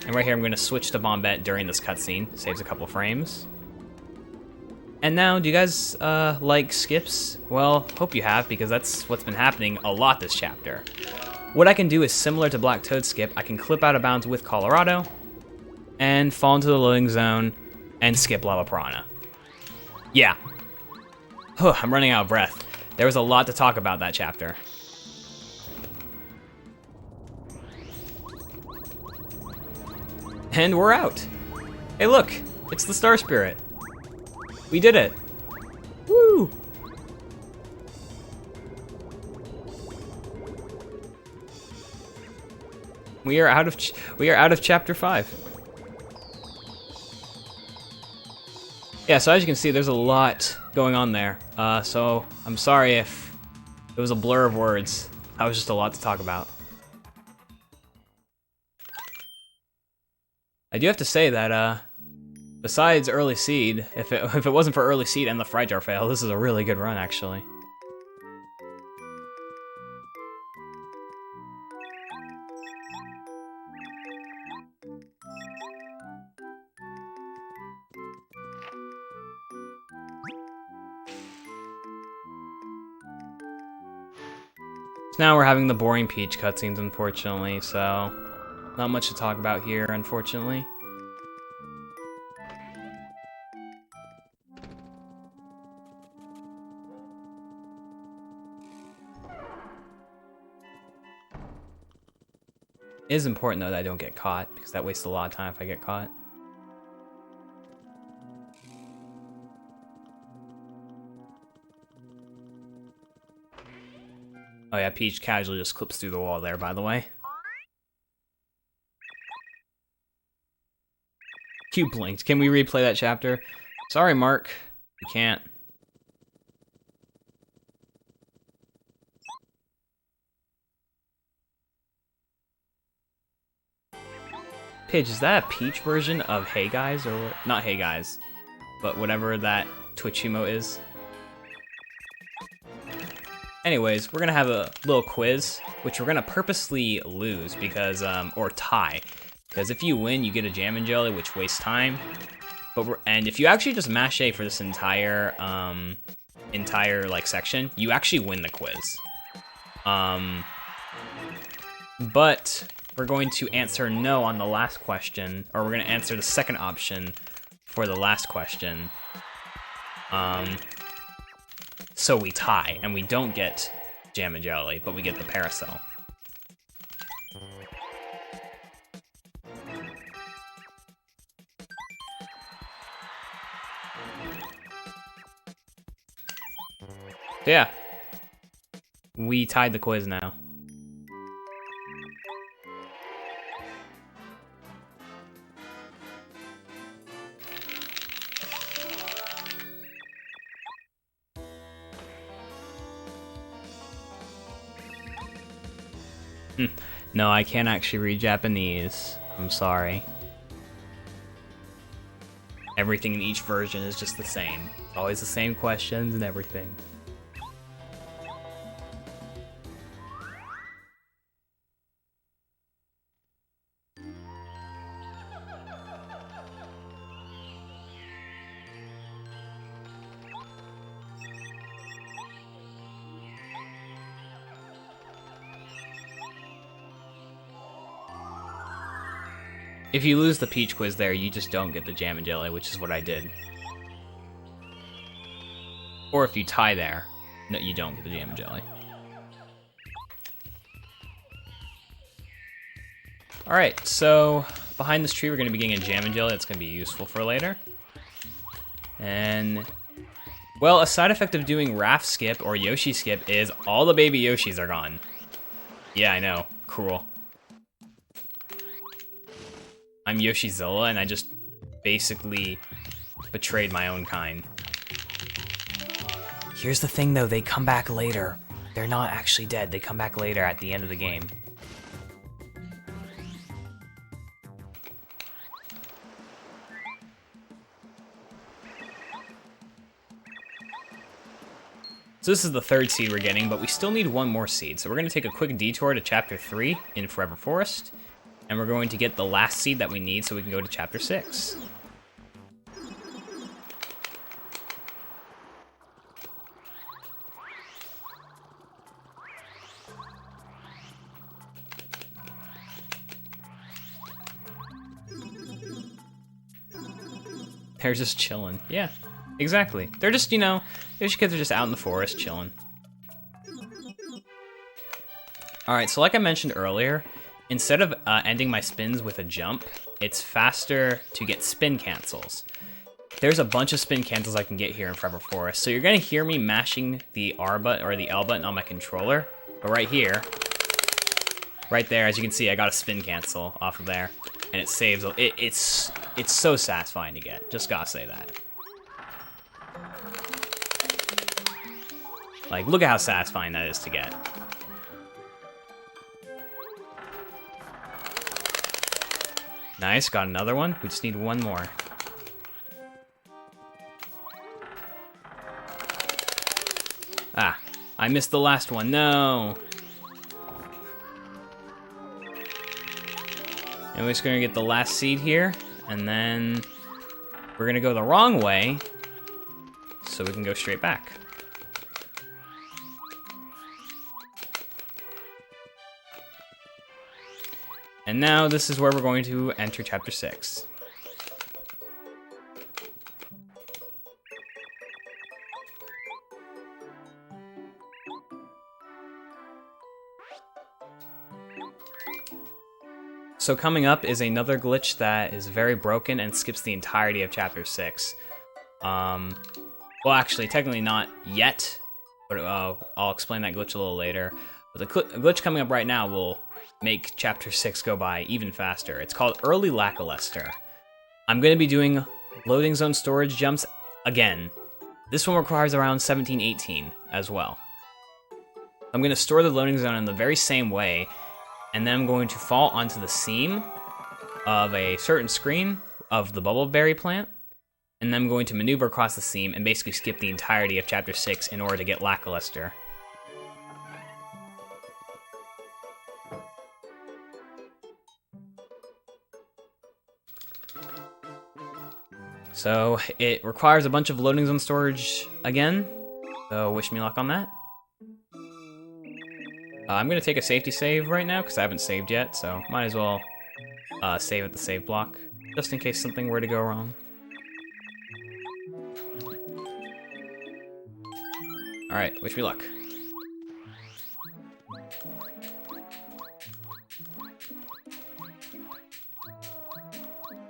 B: And right here, I'm going to switch to Bombette during this cutscene. Saves a couple frames. And now, do you guys like skips? Well, hope you have, because that's what's been happening a lot this chapter. What I can do is similar to Black Toad Skip. I can clip out of bounds with Colorado and fall into the loading zone and skip Lava Piranha. Yeah. I'm running out of breath. There was a lot to talk about that chapter. And we're out. Hey, look, it's the Star Spirit. We did it. Woo! We are out of chapter 5. Yeah, so as you can see, there's a lot going on there. So I'm sorry if it was a blur of words. That was just a lot to talk about. I do have to say that, besides Early Seed, if it wasn't for Early Seed and the Fry Jar fail, this is a really good run, actually. So now we're having the boring Peach cutscenes, unfortunately, so not much to talk about here, unfortunately. It is important, though, that I don't get caught, because that wastes a lot of time if I get caught. Oh yeah, Peach casually just clips through the wall there, by the way. You blinked. Can we replay that chapter? Sorry, Mark. We can't. Paige, is that a Peach version of Hey Guys, or what? Not Hey Guys, but whatever that Twitch emote is? anyways, we're gonna have a little quiz, which we're gonna purposely lose because, or tie, because if you win, you get a jam and jelly, which wastes time. And if you actually just mash A for this entire like section, you actually win the quiz. But we're going to answer no on the last question, or we're gonna answer the second option for the last question. So we tie, and we don't get jam and jelly, but we get the parasol. Yeah, we tied the quiz now. No, I can't actually read Japanese. I'm sorry. Everything in each version is just the same. It's always the same questions and everything. If you lose the peach quiz there, you just don't get the jam and jelly, which is what I did. Or if you tie there, no, you don't get the jam and jelly. Alright, so behind this tree we're going to be getting a jam and jelly that's going to be useful for later. And, well, a side effect of doing Raft Skip or Yoshi Skip is all the baby Yoshis are gone. Yeah, I know. Cruel. I'm Yoshizilla, and I just basically betrayed my own kind. Here's the thing, though. They come back later. They're not actually dead. They come back later at the end of the game. So this is the third seed we're getting, but we still need one more seed. So we're going to take a quick detour to Chapter 3 in Forever Forest. And we're going to get the last seed that we need so we can go to Chapter 6. They're just chilling. Yeah, exactly. They're just, you know, these kids are just out in the forest chilling. Alright, so like I mentioned earlier, instead of ending my spins with a jump, it's faster to get spin cancels. There's a bunch of spin cancels I can get here in Forever Forest, so you're going to hear me mashing the R button or the L button on my controller, but right here, right there, as you can see, I got a spin cancel off of there, and it saves. It's so satisfying to get, just gotta say that. Like, look at how satisfying that is to get. Nice, got another one. We just need one more. Ah, I missed the last one. No. And we're just gonna get the last seed here, and then we're gonna go the wrong way, so we can go straight back. And now this is where we're going to enter Chapter 6. So coming up is another glitch that is very broken and skips the entirety of Chapter 6. Well, actually, technically not yet, but I'll explain that glitch a little later. But the glitch coming up right now will make Chapter 6 go by even faster. It's called Early Lackluster. I'm going to be doing loading zone storage jumps again. This one requires around 1718 as well. I'm going to store the loading zone in the very same way, and then I'm going to fall onto the seam of a certain screen of the bubbleberry plant, and then I'm going to maneuver across the seam and basically skip the entirety of Chapter 6 in order to get Lackluster. So it requires a bunch of loading zone storage again. So wish me luck on that. I'm gonna take a safety save right now because I haven't saved yet, so might as well save at the save block, just in case something were to go wrong. Alright, wish me luck.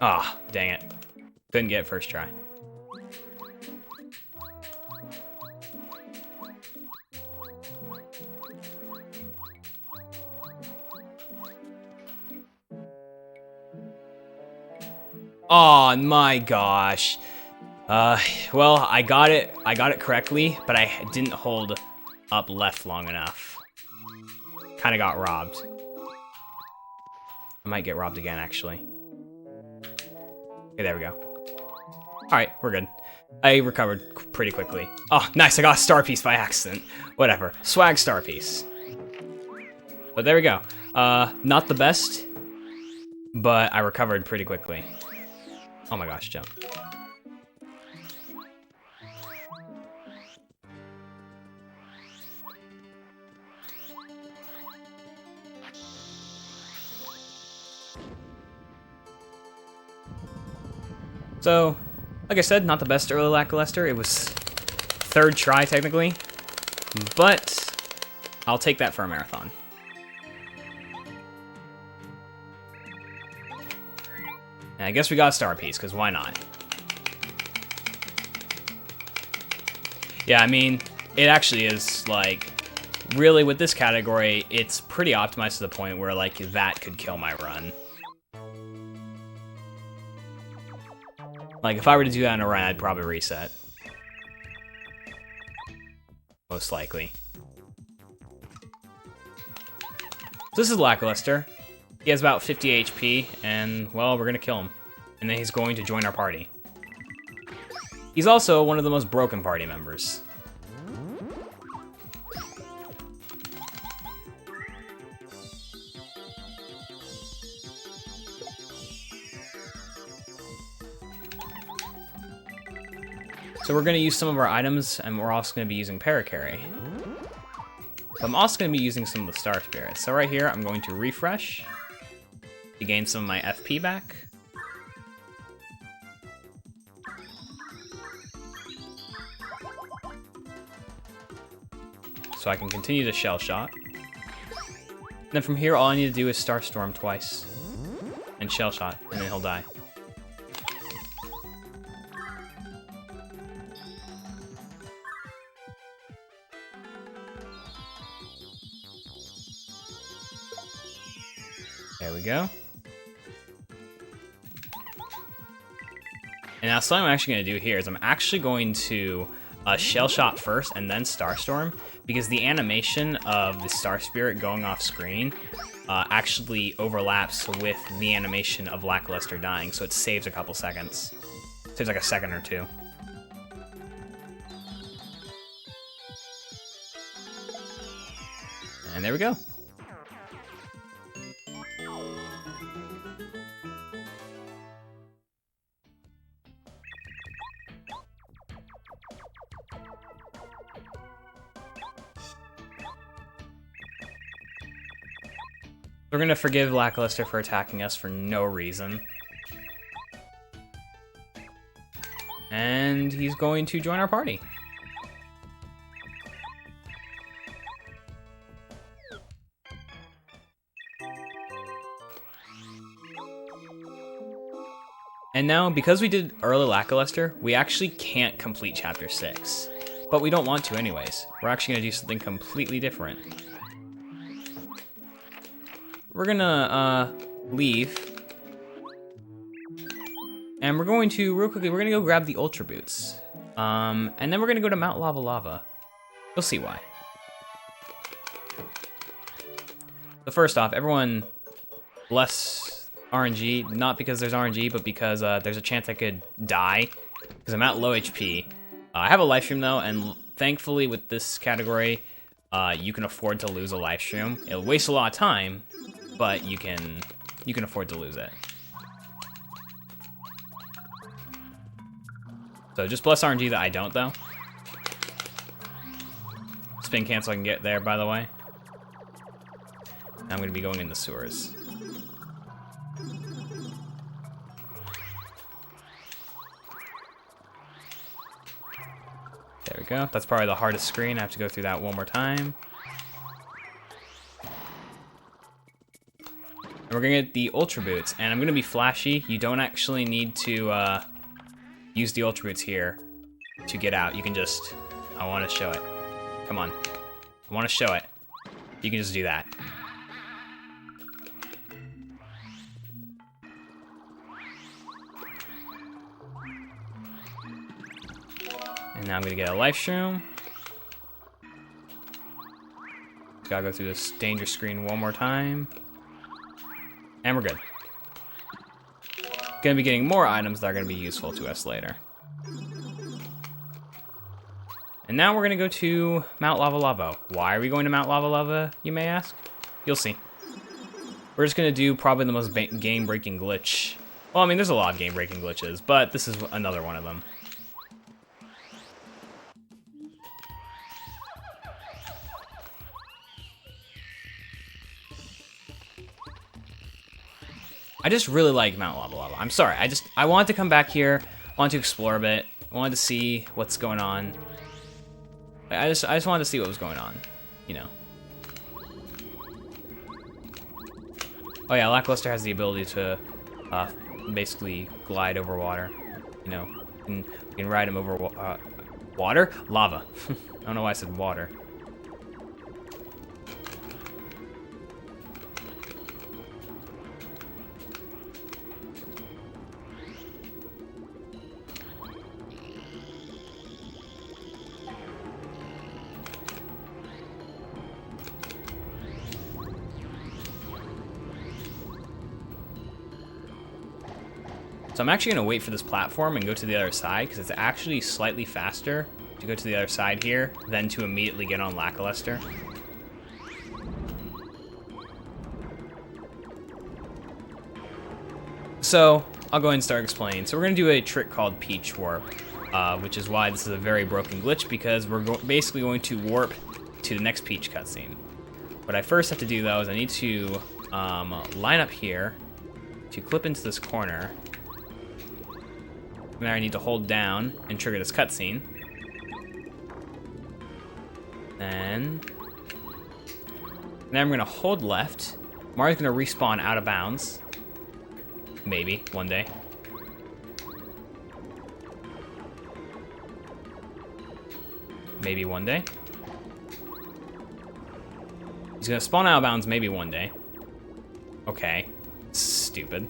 B: Ah, dang it. Couldn't get it first try. Oh my gosh. Well, I got it correctly, but I didn't hold up left long enough. Kinda got robbed. I might get robbed again, actually. Okay, there we go. Alright, we're good. I recovered pretty quickly. Oh, nice, I got a star piece by accident. Whatever. Swag star piece. But there we go. Not the best, but I recovered pretty quickly. Oh my gosh, jump. So, like I said, not the best early lackluster. It was third try, technically. But I'll take that for a marathon. And I guess we got a star piece, because why not? Yeah, I mean, it actually is, like, really with this category, it's pretty optimized to the point where, like, that could kill my run. Like, if I were to do that in a run, I'd probably reset. Most likely. So this is lackluster. He has about 50 HP, and, well, we're gonna kill him. And then he's going to join our party. He's also one of the most broken party members. So we're gonna use some of our items, and we're also gonna be using Paracarry. But I'm also gonna be using some of the Star Spirits. So right here, I'm going to refresh to gain some of my FP back. So I can continue to Shell Shot. And then from here, all I need to do is Star Storm twice. And Shell Shot, and then he'll die. There we go. And now something I'm actually going to do here is I'm actually going to Shell Shot first and then Star Storm, because the animation of the Star Spirit going off screen actually overlaps with the animation of Lackluster dying, so it saves a couple seconds. Saves like a second or two. And there we go. We're gonna forgive Lackluster for attacking us for no reason. And he's going to join our party. And now, because we did early Lackluster, we actually can't complete Chapter 6. But we don't want to anyways. We're actually gonna do something completely different. We're gonna leave, and we're going to, real quickly, we're gonna go grab the Ultra Boots, and then we're gonna go to Mount Lava Lava. You'll see why. So first off, everyone bless RNG, not because there's RNG, but because there's a chance I could die, because I'm at low HP. I have a live stream though, and thankfully with this category, you can afford to lose a live stream. It'll waste a lot of time, but you can afford to lose it. So just bless RNG that I don't, though. Spin cancel I can get there, by the way. I'm going to be going in the sewers. There we go. That's probably the hardest screen. I have to go through that one more time. And we're going to get the Ultra Boots. And I'm going to be flashy. You don't actually need to use the Ultra Boots here to get out. You can just... I want to show it. Come on. I want to show it. You can just do that. And now I'm gonna get a life shroom. Gotta go through this danger screen one more time. And we're good. Gonna be getting more items that are gonna be useful to us later. And now we're gonna go to Mount Lava Lava. Why are we going to Mount Lava Lava, you may ask? You'll see. We're just gonna do probably the most game-breaking glitch. Well, I mean, there's a lot of game-breaking glitches, but this is another one of them. I just really like Mount Lava Lava. I'm sorry, I wanted to come back here, wanted to explore a bit, wanted to see what's going on. I just wanted to see what was going on, you know. Oh yeah, Lackluster has the ability to basically glide over water, you know. You can ride him over water? Lava. I don't know why I said water. So I'm actually gonna wait for this platform and go to the other side because it's actually slightly faster to go to the other side here than to immediately get on Lackluster. So I'll go ahead and start explaining. So we're gonna do a trick called Peach Warp, which is why this is a very broken glitch because we're basically going to warp to the next Peach cutscene. What I first have to do though is I need to line up here to clip into this corner. Then I need to hold down and trigger this cutscene. Then I'm gonna hold left. Mario's gonna respawn out of bounds. Maybe, one day. Maybe one day. He's gonna spawn out of bounds maybe one day. Okay. Stupid.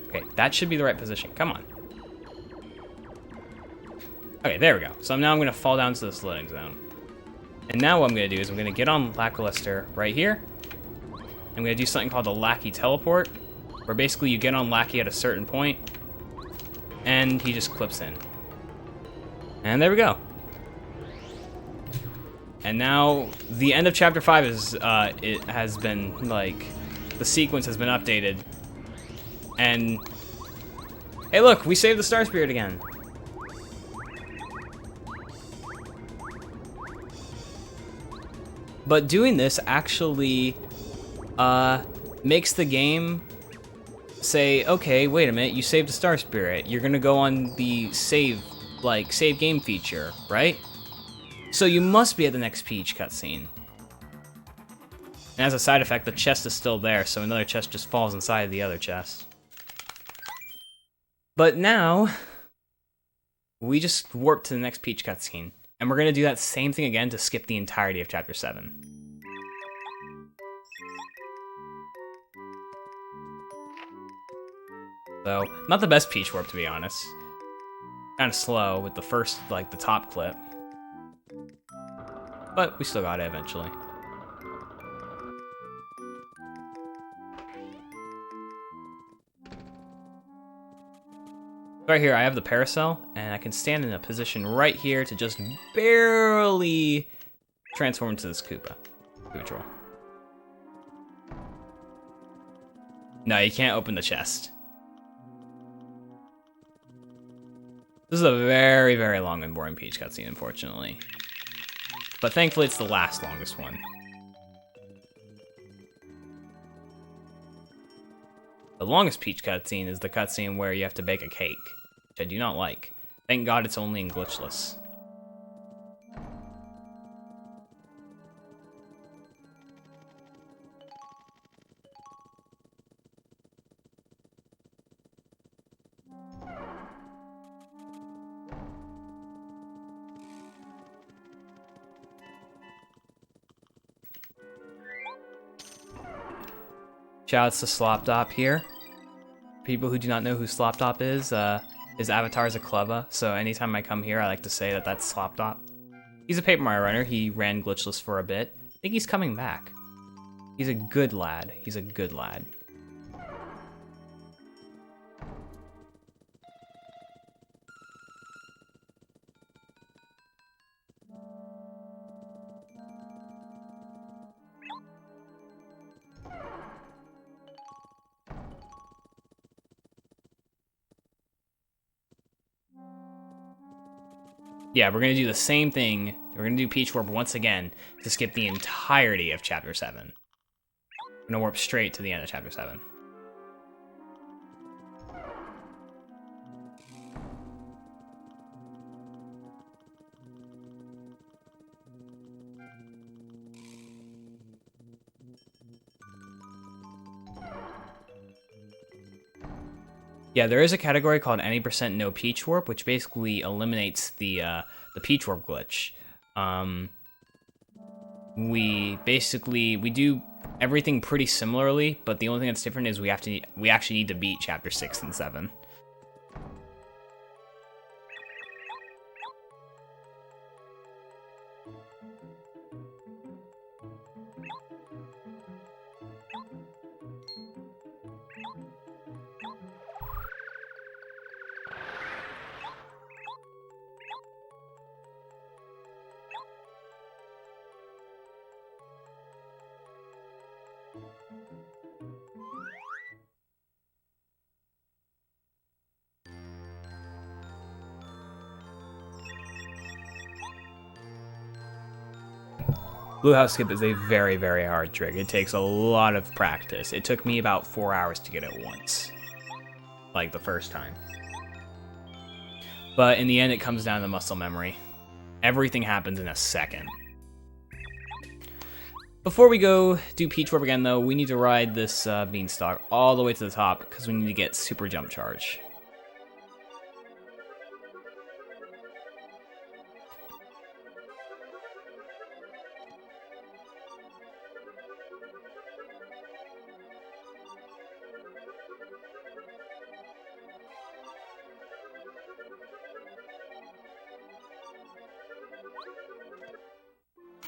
B: Okay, that should be the right position. Come on. Okay, there we go. So now I'm gonna fall down to this loading zone. And now what I'm gonna do is I'm gonna get on Lackluster right here. I'm gonna do something called the Lackey Teleport, where basically you get on Lackey at a certain point, and he just clips in. And there we go. And now the end of chapter 5 is, it has been, like, the sequence has been updated. And, hey look, we saved the Star Spirit again. But doing this actually makes the game say, okay, wait a minute, you saved the Star Spirit. You're gonna go on the save game feature, right? So you must be at the next Peach cutscene. And as a side effect, the chest is still there, so another chest just falls inside the other chest. But now, we just warp to the next Peach cutscene. And we're gonna do that same thing again to skip the entirety of Chapter 7. So, not the best Peach warp, to be honest. Kinda slow with the first, like, the top clip. But we still got it eventually. Right here, I have the Paracel, and I can stand in a position right here to just barely transform into this Koopa. Troll. No, you can't open the chest. This is a very, very long and boring Peach cutscene, unfortunately. But thankfully, it's the last longest one. The longest Peach cutscene is the cutscene where you have to bake a cake, which I do not like. Thank God it's only in glitchless. Shoutouts to Slopdop here. People who do not know who Slopdop is, his avatar is a Cleva, so anytime I come here, I like to say that that's Slopdop. He's a Paper Mario runner. He ran glitchless for a bit. I think he's coming back. He's a good lad. He's a good lad. Yeah, we're gonna do the same thing. We're gonna do Peach Warp once again to skip the entirety of Chapter 7. We're gonna warp straight to the end of Chapter 7. Yeah, there is a category called any % no Peach Warp, which basically eliminates the Peach Warp glitch. We do everything pretty similarly, but the only thing that's different is we actually need to beat Chapter 6 and 7. Blue House Skip is a very, very hard trick. It takes a lot of practice. It took me about 4 hours to get it once. Like the first time. But in the end, it comes down to muscle memory. Everything happens in a second. Before we go do Peach Warp again, though, we need to ride this beanstalk all the way to the top because we need to get Super Jump Charge.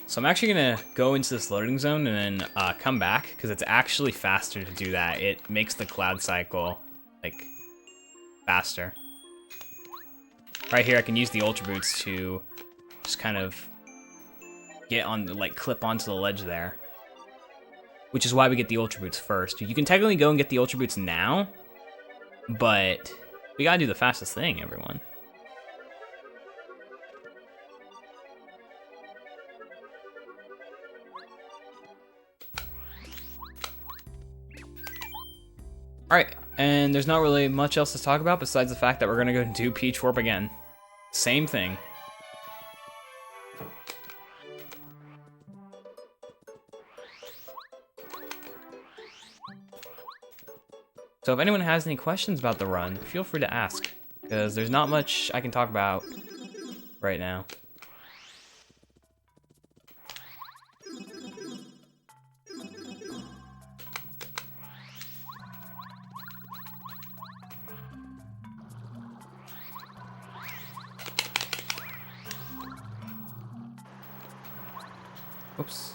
B: So I'm actually gonna go into this loading zone and then come back because it's actually faster to do that. It makes the cloud cycle like faster. Right here, I can use the Ultra Boots to just kind of get on, like clip onto the ledge there, which is why we get the Ultra Boots first. You can technically go and get the Ultra Boots now, but we gotta do the fastest thing, everyone. Alright, and there's not really much else to talk about besides the fact that we're gonna go do Peach Warp again. Same thing. So if anyone has any questions about the run, feel free to ask, because there's not much I can talk about right now. Oops.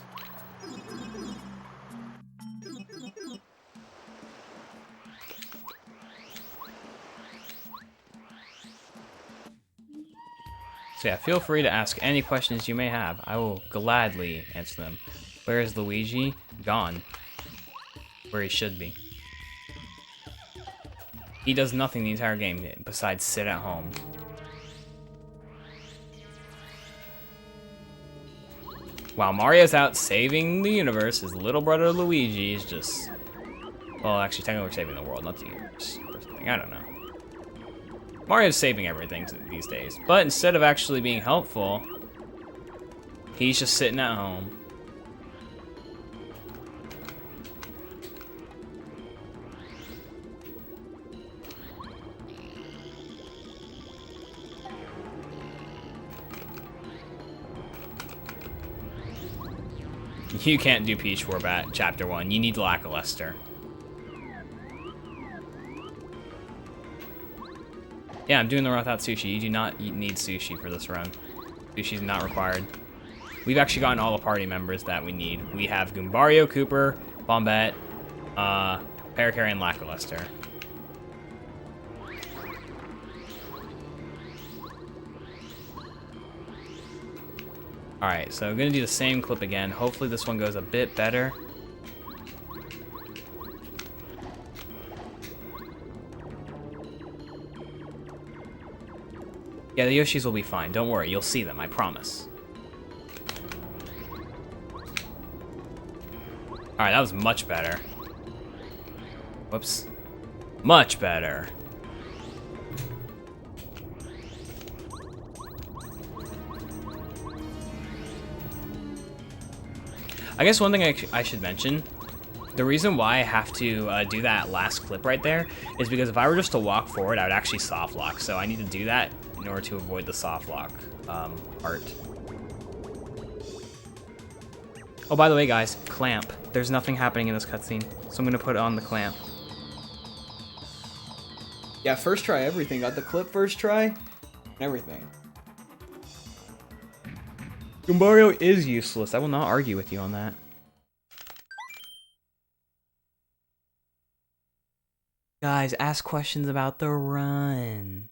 B: So yeah, feel free to ask any questions you may have. I will gladly answer them. Where is Luigi? Gone. Where he should be. He does nothing the entire game besides sit at home. While Mario's out saving the universe, his little brother Luigi is just... Well, actually, technically we're saving the world, not the universe. Or something. I don't know. Mario's saving everything these days. But instead of actually being helpful, he's just sitting at home. You can't do Peach Warp at Chapter 1. You need Lackluster. Yeah, I'm doing the run without sushi. You do not need sushi for this run. Sushi's not required. We've actually gotten all the party members that we need. We have Goombario, Cooper, Bombette, Parakarry, and Lackluster. Alright, so I'm gonna do the same clip again. Hopefully this one goes a bit better. Yeah, the Yoshis will be fine. Don't worry, you'll see them, I promise. Alright, that was much better. Whoops. Much better. I guess one thing I should mention, the reason why I have to do that last clip right there is because if I were just to walk forward, I would actually soft lock. So I need to do that in order to avoid the soft lock art. Oh, by the way, guys, clamp. There's nothing happening in this cutscene, so I'm gonna put on the clamp. Yeah, first try everything. Got the clip first try, everything. Goombario is useless. I will not argue with you on that. Guys, ask questions about the run.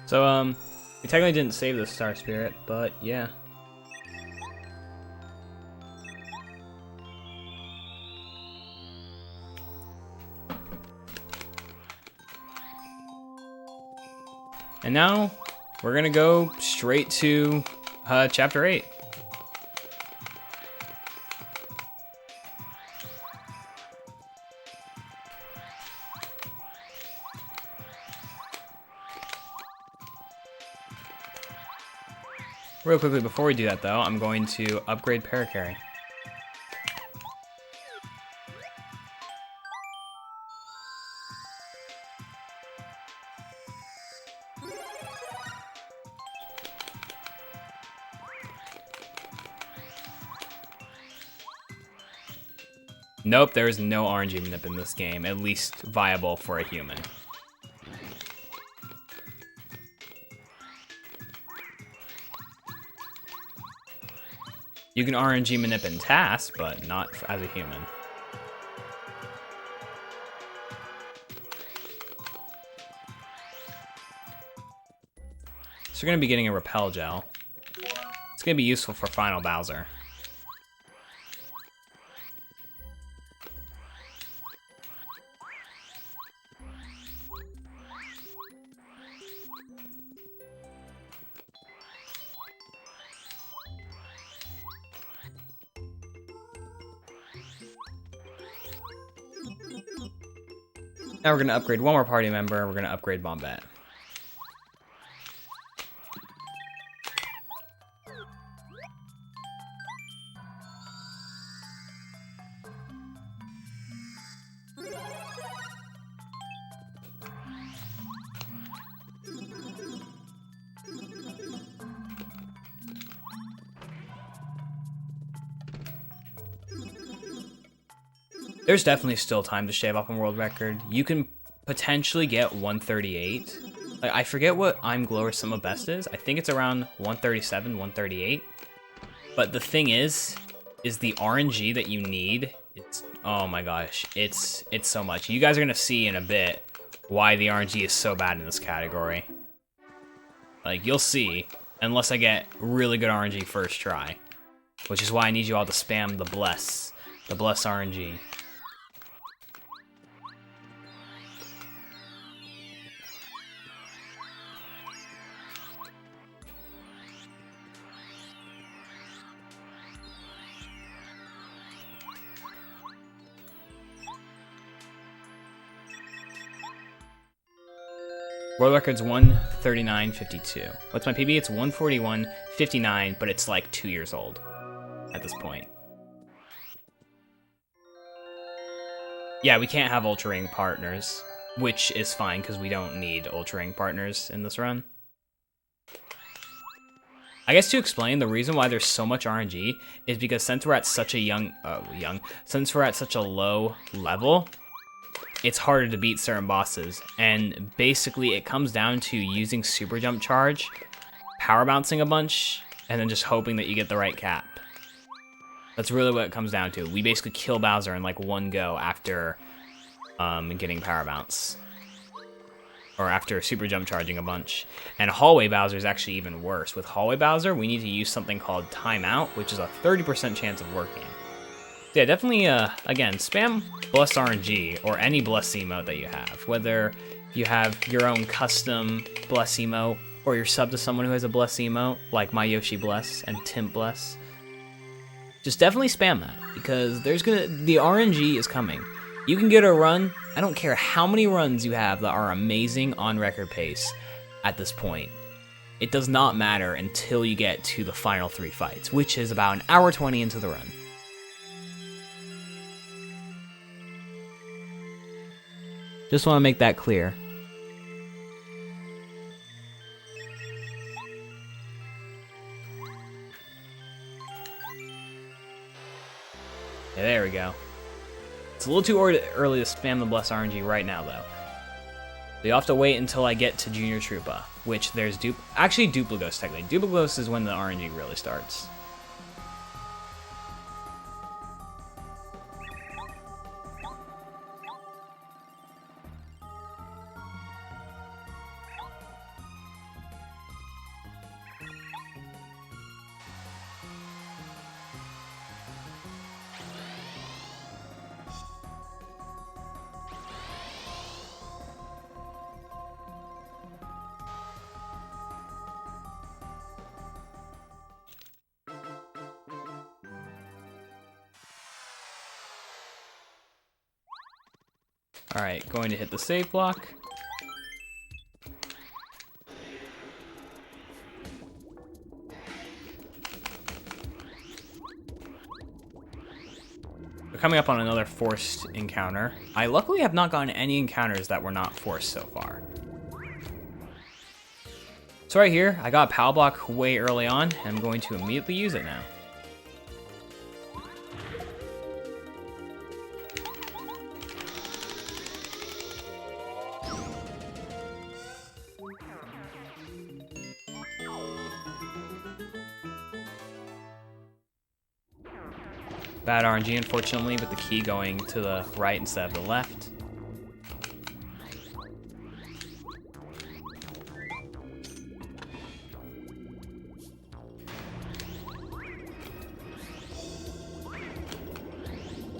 B: So, we technically didn't save the Star Spirit, but yeah. And now, we're gonna go straight to Chapter 8. Real quickly, before we do that though, I'm going to upgrade Parakarry. Nope, there is no RNG nip in this game, at least viable for a human. You can RNG manip in tasks, but not as a human. So we're gonna be getting a repel gel. It's gonna be useful for Final Bowser. Now we're gonna upgrade one more party member. We're gonna upgrade Bombette. There's definitely still time to shave off a world record. You can potentially get 138. Like, I forget what I'm Glow or Summa Best is. I think it's around 137, 138. But the thing is the RNG that you need, it's, oh my gosh, it's so much. You guys are gonna see in a bit why the RNG is so bad in this category. Like, you'll see, unless I get really good RNG first try. Which is why I need you all to spam the Bless RNG. World record's 139.52. What's my PB? It's 141.59, but it's like 2 years old at this point. Yeah, we can't have Ultra Ring partners, which is fine because we don't need Ultra Ring partners in this run. I guess to explain, the reason why there's so much RNG is because since we're at such a since we're at such a low level, it's harder to beat certain bosses, and basically it comes down to using super jump charge, power bouncing a bunch, and then just hoping that you get the right cap. That's really what it comes down to. We basically kill Bowser in like one go after getting power bounce, or after super jump charging a bunch. And hallway Bowser is actually even worse. With hallway Bowser, we need to use something called timeout, which is a 30% chance of working. Yeah, definitely, again, spam Bless RNG, or any Bless emote that you have. Whether you have your own custom Bless emote, or you're sub to someone who has a Bless emote, like My Yoshi Bless and Tim Bless. Just definitely spam that, because the RNG is coming. You can get a run, I don't care how many runs you have that are amazing on record pace at this point. It does not matter until you get to the final 3 fights, which is about an hour 20 into the run. Just want to make that clear. Yeah, there we go. It's a little too early to spam the Bless RNG right now, though. So you have to wait until I get to Junior Troopa, which there's actually Dupligos technically. Dupligos is when the RNG really starts. Alright, going to hit the save block. We're coming up on another forced encounter. I luckily have not gotten any encounters that were not forced so far. So right here, I got a power block way early on, and I'm going to immediately use it now. Bad RNG, unfortunately, with the key going to the right instead of the left.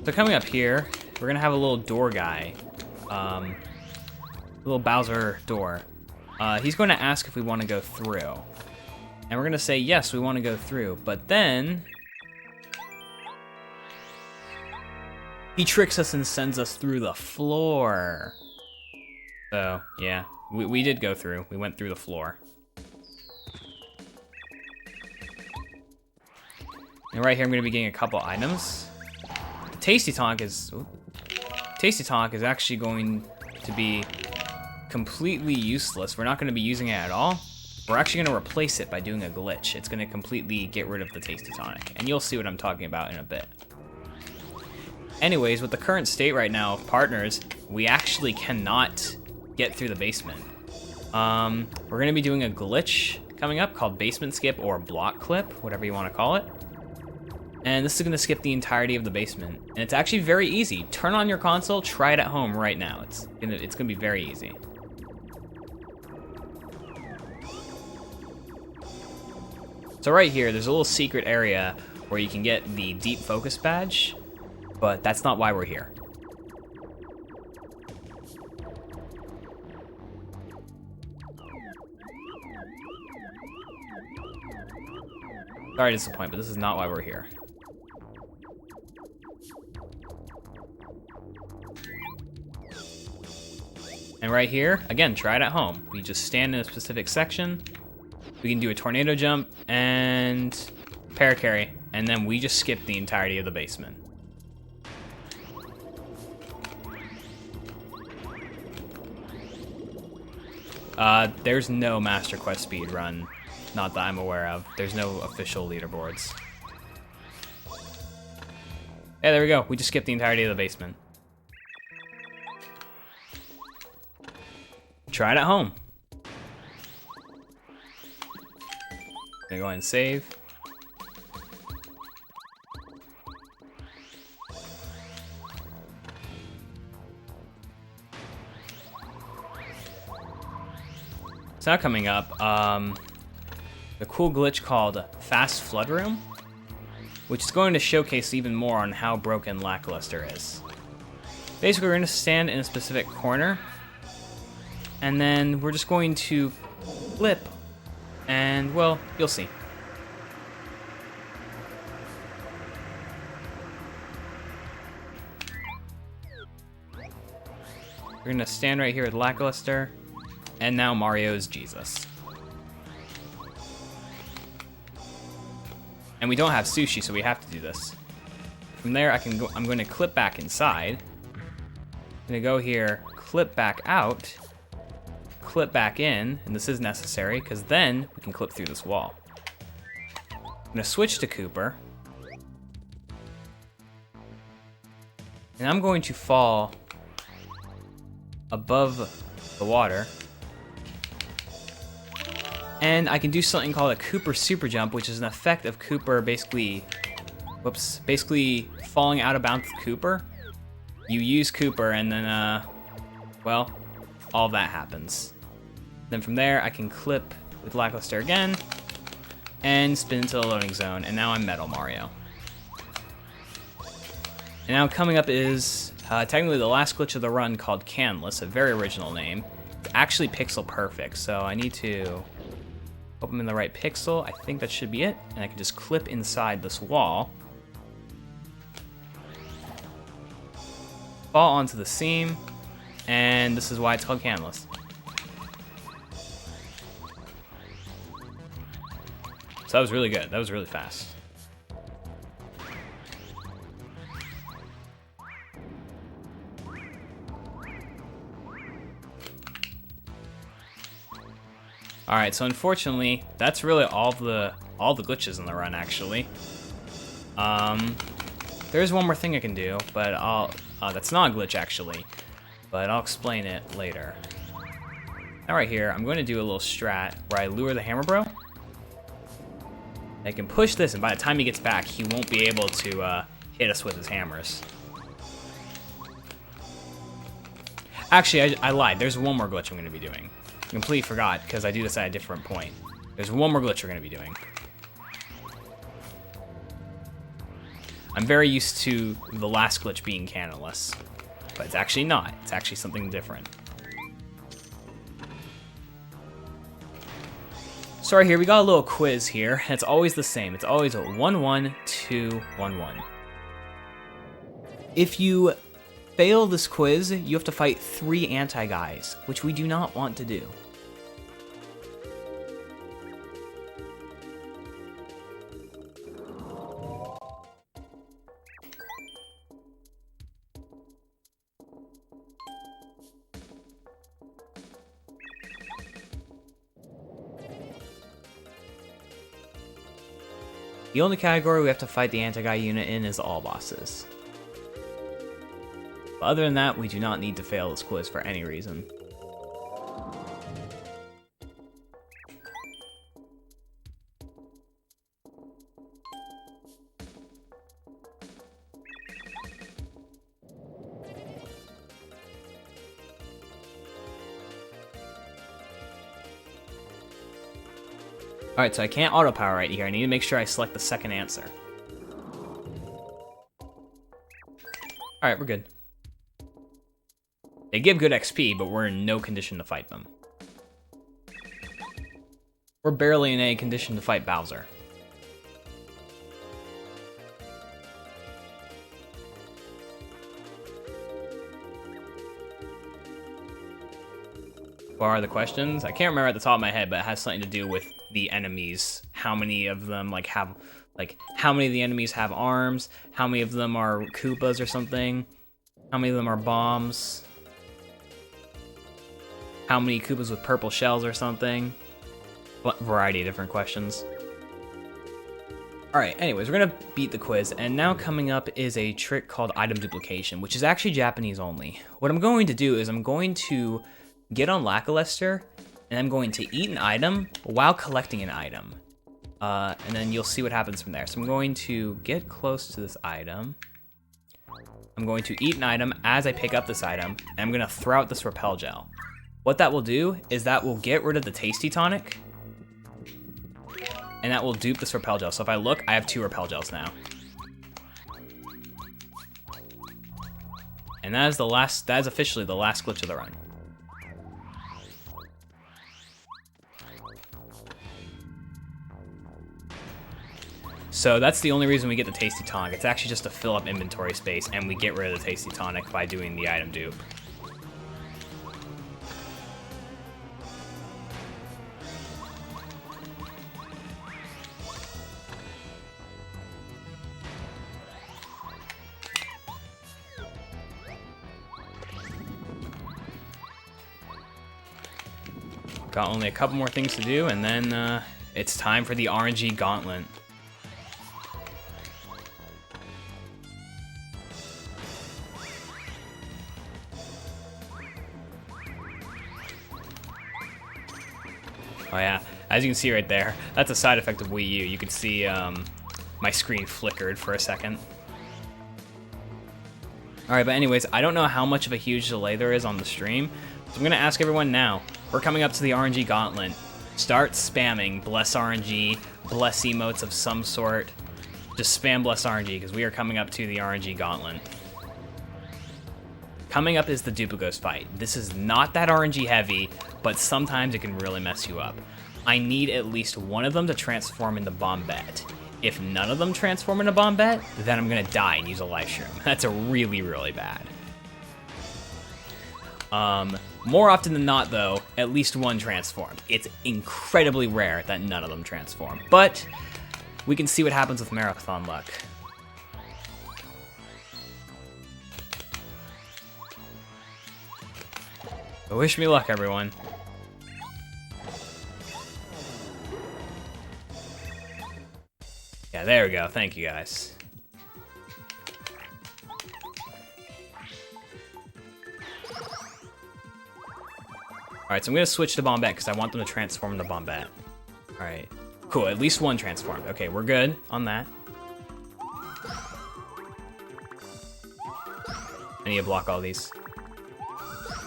B: So coming up here, we're gonna have a little door guy, little Bowser door. He's going to ask if we want to go through, and we're gonna say yes, we want to go through. But then he tricks us and sends us through the floor. So, yeah, we did go through. We went through the floor. And right here, I'm gonna be getting a couple items. The Tasty Tonk is actually going to be completely useless. We're not gonna be using it at all. We're actually gonna replace it by doing a glitch. It's gonna completely get rid of the Tasty Tonic, and you'll see what I'm talking about in a bit. Anyways, with the current state right now of partners, we actually cannot get through the basement. We're gonna be doing a glitch coming up called Basement Skip or Block Clip, whatever you want to call it. And this is gonna skip the entirety of the basement. And it's actually very easy. Turn on your console, try it at home right now. It's gonna be very easy. So right here, there's a little secret area where you can get the deep focus badge, but that's not why we're here. Sorry to disappoint, but this is not why we're here. And right here, again, try it at home. We just stand in a specific section. We can do a tornado jump and paracarry, and then we just skip the entirety of the basement. There's no Master Quest speed run. Not that I'm aware of. There's no official leaderboards. Yeah, there we go. We just skipped the entirety of the basement. Try it at home. Gonna go ahead and save. So now coming up, the cool glitch called Fast Flood Room, which is going to showcase even more on how broken Lackluster is. Basically, we're going to stand in a specific corner, and then we're just going to flip, and, well, you'll see. We're going to stand right here with Lackluster, and now Mario is Jesus. And we don't have sushi, so we have to do this. From there, I'm going to clip back inside. I'm going to go here, clip back out, clip back in, and this is necessary, because then we can clip through this wall. I'm going to switch to Cooper. And I'm going to fall above the water. And I can do something called a Cooper super jump, which is an effect of Cooper basically falling out of bounds with Cooper. You use Cooper and then, well, all that happens. Then from there, I can clip with Lackluster again and spin into the loading zone, and now I'm Metal Mario. And now coming up is technically the last glitch of the run called Canless, a very original name. It's actually pixel perfect, so I need to hope I'm in the right pixel. I think that should be it. And I can just clip inside this wall. Fall onto the seam. And this is why it's called Canless. So that was really good. That was really fast. All right, so unfortunately, that's really all the glitches in the run, actually. There's one more thing I can do, but that's not a glitch, actually, but I'll explain it later. Now right here, I'm going to do a little strat where I lure the Hammer Bro. I can push this, and by the time he gets back, he won't be able to hit us with his hammers. Actually, I lied. There's one more glitch I'm going to be doing. I completely forgot, because I do this at a different point. There's one more glitch we're going to be doing. I'm very used to the last glitch being canonless, but it's actually not. It's actually something different. So right here, we got a little quiz here. It's always the same. It's always a 1-1-2-1-1. If you fail this quiz, you have to fight 3 anti-guys, which we do not want to do. The only category we have to fight the anti-guy unit in is all bosses. But other than that, we do not need to fail this quiz for any reason. Alright, so I can't auto-power right here. I need to make sure I select the second answer. Alright, we're good. They give good XP, but we're in no condition to fight them. We're barely in a condition to fight Bowser. What are the questions? I can't remember at the top of my head, but it has something to do with the enemies. How many of them how many of the enemies have arms? How many of them are Koopas or something? How many of them are bombs? How many Koopas with purple shells or something? What variety of different questions. Alright, anyways, we're gonna beat the quiz, and now coming up is a trick called item duplication, which is actually Japanese only. What I'm going to do is I'm going to get on Lackluster, and I'm going to eat an item while collecting an item. And then you'll see what happens from there. So I'm going to get close to this item. I'm going to eat an item as I pick up this item, and I'm gonna throw out this repel gel. What that will do is that will get rid of the tasty tonic, and that will dupe this repel gel. So if I look, I have 2 repel gels now. And that is officially the last glitch of the run. So that's the only reason we get the Tasty Tonic. It's actually just to fill up inventory space, and we get rid of the Tasty Tonic by doing the item dupe. Got only a couple more things to do, and then it's time for the RNG Gauntlet. Oh yeah, as you can see right there, that's a side effect of Wii U. You can see my screen flickered for a second. Alright, but anyways, I don't know how much of a huge delay there is on the stream, so I'm going to ask everyone now. We're coming up to the RNG Gauntlet. Start spamming Bless RNG, Bless emotes of some sort. Just spam Bless RNG, because we are coming up to the RNG Gauntlet. Coming up is the Dupa Ghost fight. This is not that RNG heavy, but sometimes it can really mess you up. I need at least one of them to transform into Bombette. If none of them transform into Bombette, then I'm gonna die and use a life shroom. That's a really, really bad. More often than not though, at least one transformed. It's incredibly rare that none of them transform, but we can see what happens with Marathon Luck. But wish me luck, everyone. Yeah, there we go. Thank you, guys. Alright, so I'm going to switch to Bombette because I want them to transform into Bombette. Alright, cool. At least one transformed. Okay, we're good on that. I need to block all these.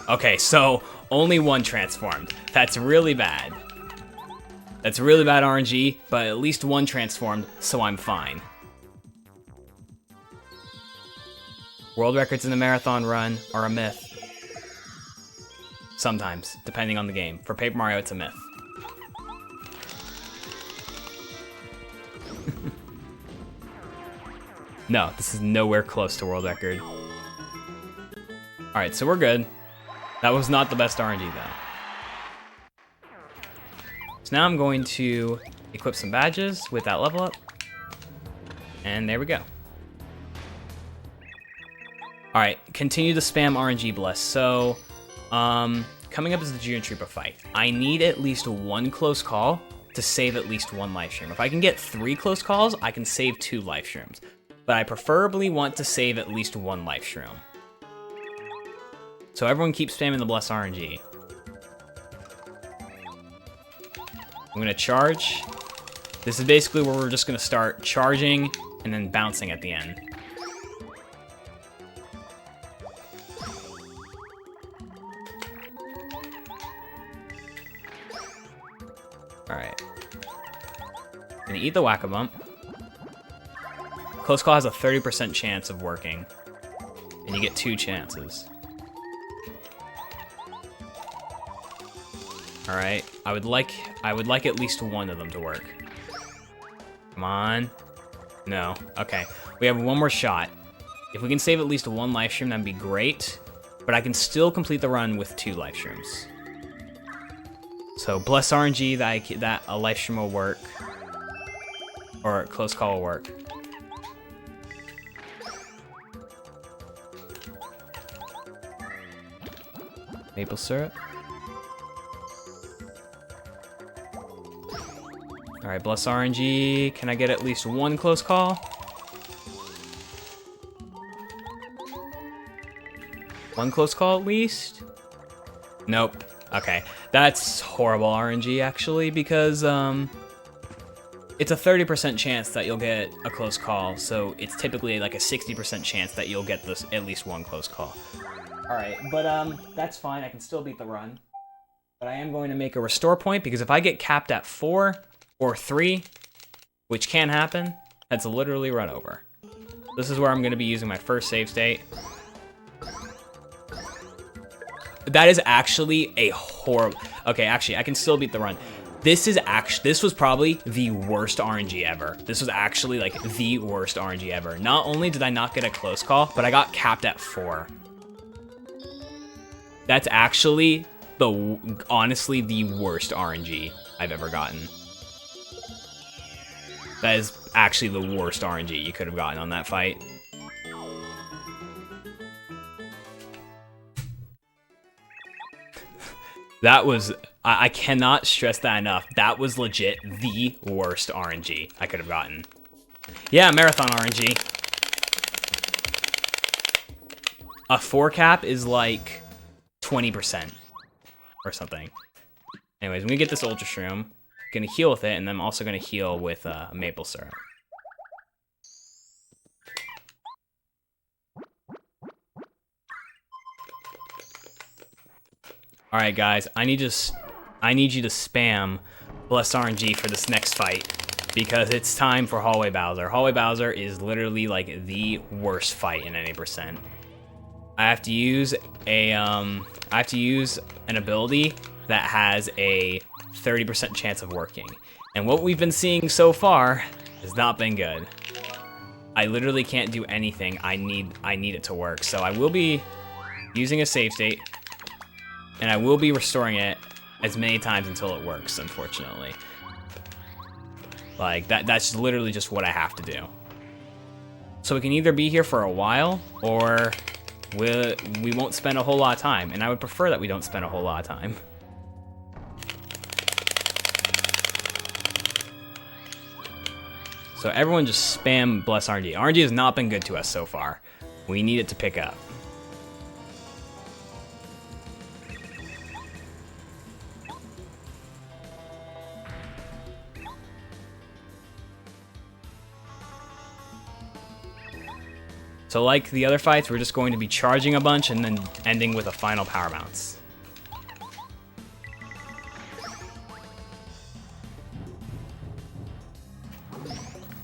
B: Okay, so only one transformed. That's really bad. That's really bad RNG, but at least one transformed, so I'm fine. World records in the marathon run are a myth. Sometimes, depending on the game. For Paper Mario, it's a myth. No, this is nowhere close to world record. Alright, so we're good. That was not the best RNG, though. So now I'm going to equip some badges with that level up. And there we go. Alright, continue to spam RNG Bless. So, coming up is the Junior Trooper fight. I need at least one close call to save at least one life stream. If I can get 3 close calls, I can save 2 life streams. But I preferably want to save at least 1 life stream. So everyone keep spamming the Bless RNG. I'm gonna charge. This is basically where we're just gonna start charging and then bouncing at the end. Alright. Gonna eat the Whack-A-Bump. Close Call has a 30% chance of working. And you get 2 chances. Alright. I would like at least one of them to work. Come on. No. Okay. We have one more shot. If we can save at least 1 life stream, that'd be great. But I can still complete the run with 2 life streams. So Bless RNG that a life stream will work. Or Close Call will work. Maple syrup. Alright, Bless RNG. Can I get at least 1 Close Call? 1 Close Call at least? Nope. Okay. That's horrible RNG, actually, because, it's a 30% chance that you'll get a Close Call, so it's typically like a 60% chance that you'll get this at least 1 Close Call. Alright, but, that's fine. I can still beat the run. But I am going to make a restore point, because if I get capped at 4 or 3, which can happen, that's literally run over. This is where I'm going to be using my first save state. That is actually a horrible... Okay, actually, I can still beat the run. This was probably the worst RNG ever. This was actually, like, the worst RNG ever. Not only did I not get a Close Call, but I got capped at 4. That's actually, honestly, the worst RNG I've ever gotten. That is actually the worst RNG you could have gotten on that fight. That was... I cannot stress that enough. That was legit the worst RNG I could have gotten. Yeah, Marathon RNG. A 4 cap is like 20% or something. Anyways, I'm gonna get this Ultra Shroom. Gonna heal with it, and then I'm also gonna heal with maple syrup. All right, guys, I need you to spam Bless RNG for this next fight because it's time for Hallway Bowser. Hallway Bowser is literally like the worst fight in any percent. I have to use an ability that has a 30% chance of working. And what we've been seeing so far has not been good. I literally can't do anything. I need it to work. So I will be using a save state, and I will be restoring it as many times until it works, unfortunately. Like, that's literally just what I have to do. So we can either be here for a while, or we won't spend a whole lot of time. And I would prefer that we don't spend a whole lot of time. So everyone just spam Bless RNG. RNG has not been good to us so far. We need it to pick up. So like the other fights, we're just going to be charging a bunch and then ending with a final power bounce.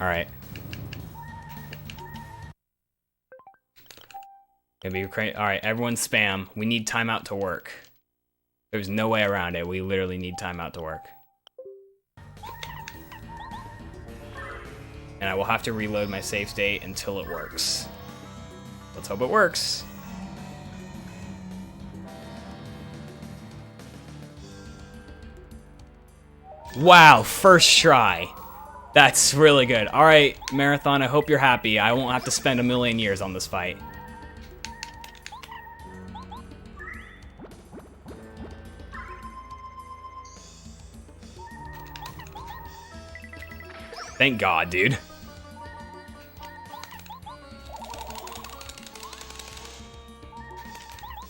B: All right. All right, everyone spam. We need timeout to work. There's no way around it. We literally need timeout to work. And I will have to reload my save state until it works. Let's hope it works. Wow, first try. That's really good. All right, Marathon, I hope you're happy. I won't have to spend a million years on this fight. Thank God, dude.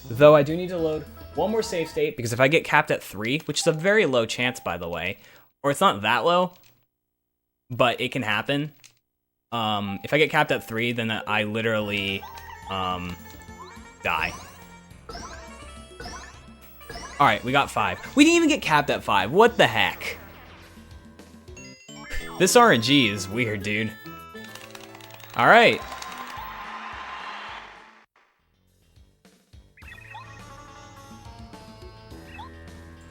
B: Though I do need to load one more save state, because if I get capped at 3, which is a very low chance, by the way, or it's not that low, but it can happen. If I get capped at 3, then I literally die. Alright, we got 5. We didn't even get capped at 5. What the heck? This RNG is weird, dude. Alright.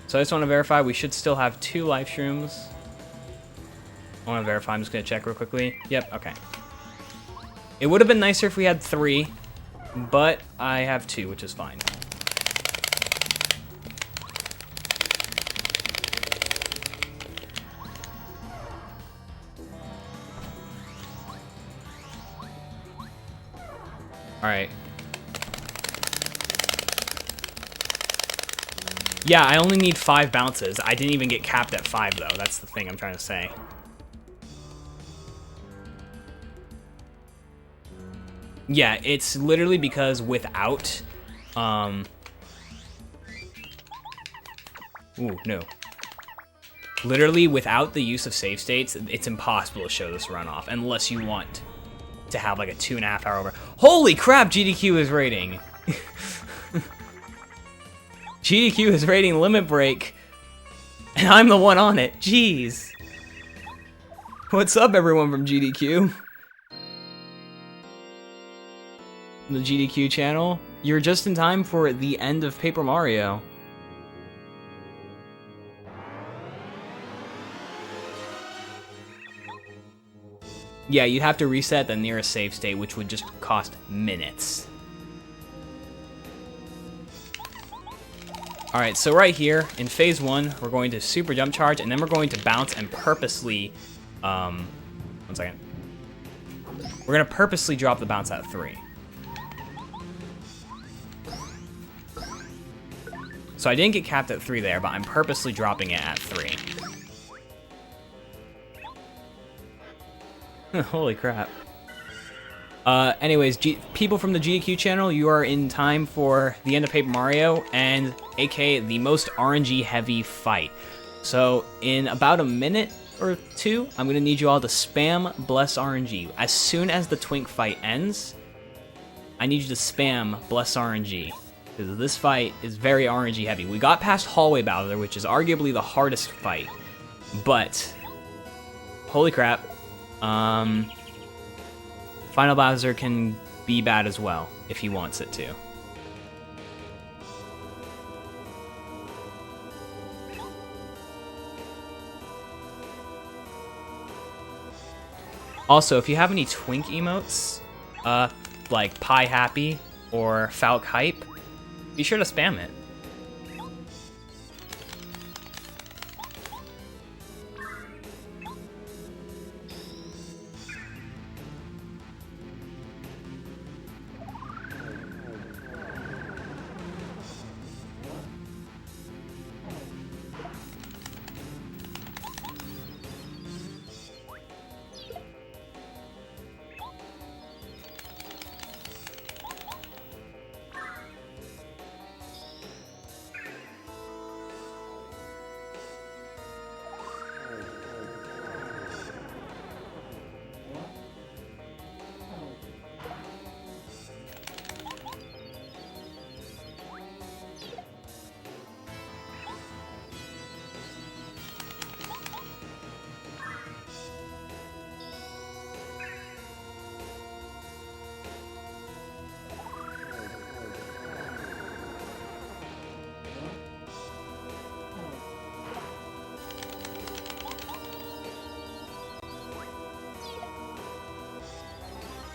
B: So I just want to verify we should still have 2 life shrooms. I want to verify. I'm just going to check real quickly. Yep, okay. It would have been nicer if we had 3, but I have 2, which is fine. Alright. Yeah, I only need 5 bounces. I didn't even get capped at 5, though. That's the thing I'm trying to say. Yeah, it's literally because without... Ooh, no. Literally, without the use of save states, it's impossible to show this run off, unless you want to have like a 2.5 hour over. Holy crap, GDQ is rating! GDQ is rating Limit Break, and I'm the one on it. Jeez. What's up, everyone from GDQ? The GDQ channel. You're just in time for the end of Paper Mario. Yeah, you'd have to reset the nearest save state, which would just cost minutes. Alright, so right here, in phase 1, we're going to super jump charge, and then we're going to bounce and purposely, one second. We're going to purposely drop the bounce at 3. So I didn't get capped at 3 there, but I'm purposely dropping it at 3. Holy crap. Anyways, people from the GQ channel, you are in time for the end of Paper Mario, and aka the most RNG heavy fight. So in about a minute or 2, I'm gonna need you all to spam Bless RNG. As soon as the Twink fight ends, I need you to spam Bless RNG, because this fight is very RNG heavy. We got past Hallway Bowser, which is arguably the hardest fight, but holy crap. Final Bowser can be bad as well, if he wants it to. Also, if you have any Twink emotes, like Pie Happy or Falk Hype, be sure to spam it.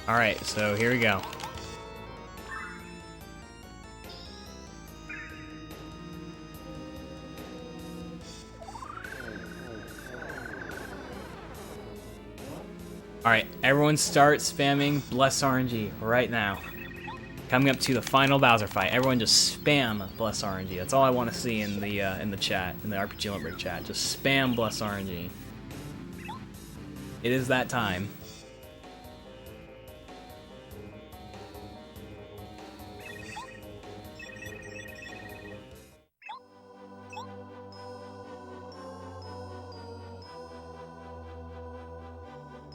B: Alright, so here we go. Alright, everyone start spamming Bless RNG right now. Coming up to the final Bowser fight. Everyone just spam Bless RNG. That's all I want to see in the chat, in the RPG Limerick chat. Just spam Bless RNG. It is that time.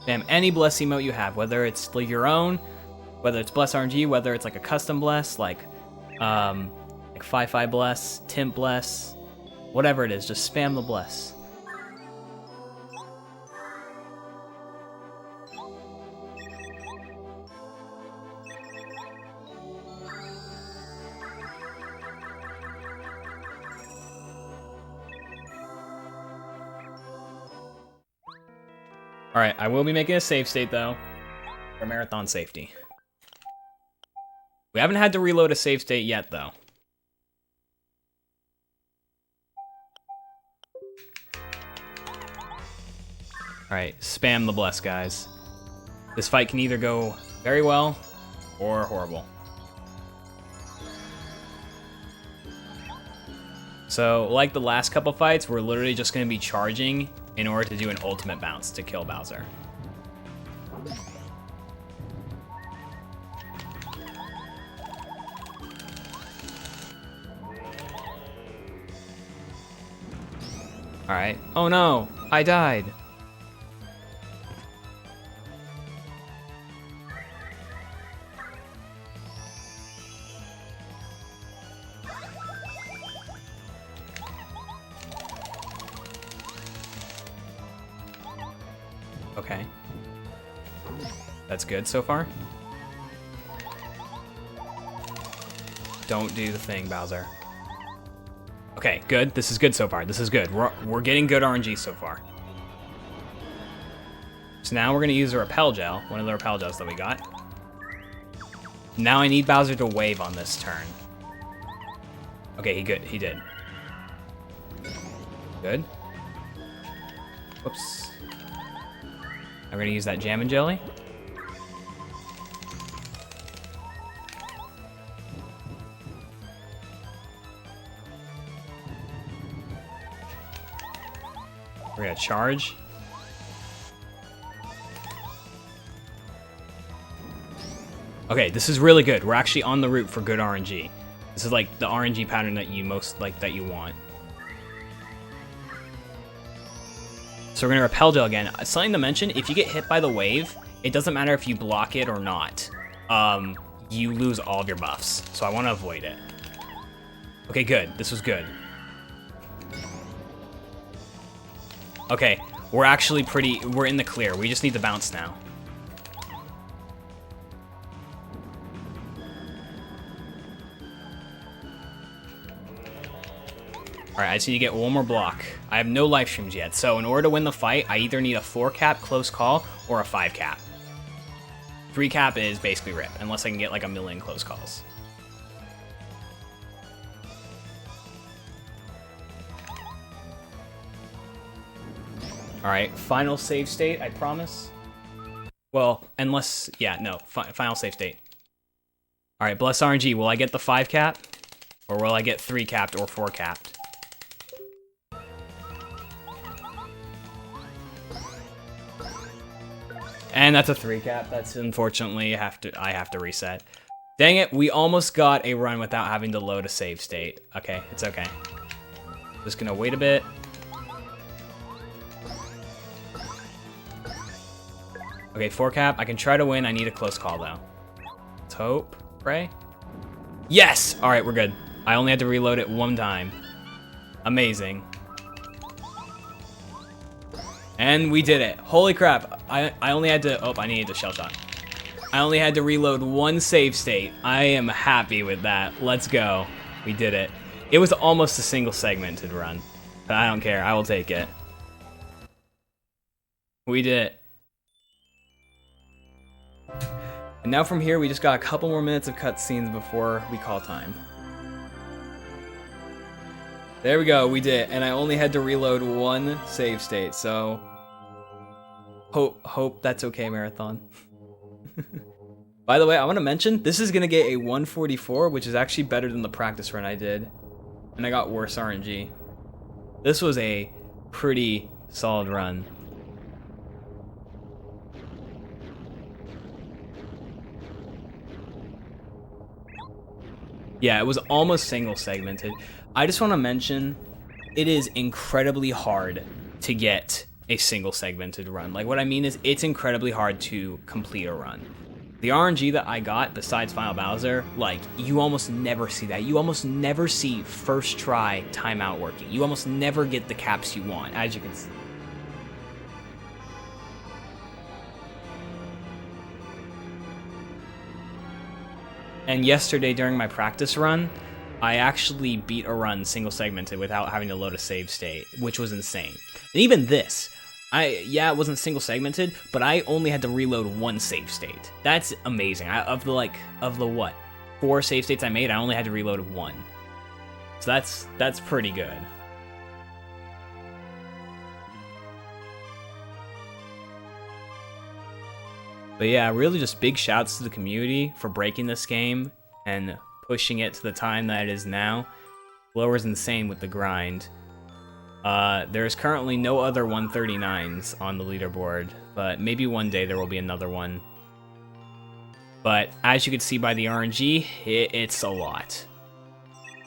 B: Spam any bless emote you have, whether it's like your own, whether it's bless RNG, whether it's like a custom bless, like Fi bless, Timp bless, whatever it is, just spam the bless. Alright, I will be making a save state, though, for marathon safety. We haven't had to reload a save state yet, though. Alright, spam the bless, guys. This fight can either go very well or horrible. So, like the last couple fights, we're literally just going to be charging in order to do an ultimate bounce to kill Bowser. Alright. Oh no! I died! Okay. That's good so far. Don't do the thing, Bowser. Okay, good. This is good so far. This is good. We're getting good RNG so far. So now we're going to use a repel gel, one of the repel gels that we got. Now I need Bowser to wave on this turn. Okay, he did. Good. Whoops. I'm going to use that jam and jelly. We're going to charge. Okay, this is really good. We're actually on the route for good RNG. This is like the RNG pattern that you that you want. So we're gonna repel gel again. Something to mention, if you get hit by the wave, it doesn't matter if you block it or not. You lose all of your buffs. So I wanna avoid it. Okay, good. This was good. Okay, we're actually we're in the clear. We just need to bounce now. Alright, I just need to get one more block. I have no life streams yet, so in order to win the fight, I either need a 4 cap close call or a 5 cap. 3 cap is basically rip, unless I can get like a million close calls. Alright, final save state, I promise. Well, unless, yeah, no, final save state. Alright, bless RNG, will I get the 5 cap? Or will I get 3 capped or 4 capped? And that's a 3 cap. That's unfortunately I have to reset. Dang it, we almost got a run without having to load a save state. Okay, it's okay. Just gonna wait a bit. Okay, 4 cap. I can try to win. I need a close call though. Let's hope. Pray. Yes! Alright, we're good. I only had to reload it 1 time. Amazing. And we did it. Holy crap. I only had to... Oh, I needed a shell shot. I only had to reload 1 save state. I am happy with that. Let's go. We did it. It was almost a single segmented run. But I don't care. I will take it. We did it. And now from here, we just got a couple more minutes of cutscenes before we call time. There we go, we did it. And I only had to reload 1 save state, so... Hope that's okay, Marathon. By the way, I want to mention, this is going to get a 144, which is actually better than the practice run I did. And I got worse RNG. This was a pretty solid run. Yeah, it was almost single segmented. I just want to mention, it is incredibly hard to get a single segmented run. Like, what I mean is it's incredibly hard to complete a run. The RNG that I got, besides Final Bowser, like, you almost never see that. You almost never see first try timeout working. You almost never get the caps you want, as you can see. And yesterday during my practice run, I actually beat a run single segmented without having to load a save state, which was insane. And even this, it wasn't single segmented, but I only had to reload one save state. That's amazing. Of the 4 save states I made, I only had to reload one. So that's pretty good. But yeah, really just big shouts to the community for breaking this game and pushing it to the time that it is now. Blower's insane with the grind. There's currently no other 139s on the leaderboard, but maybe one day there will be another one. But as you can see by the RNG, it's a lot.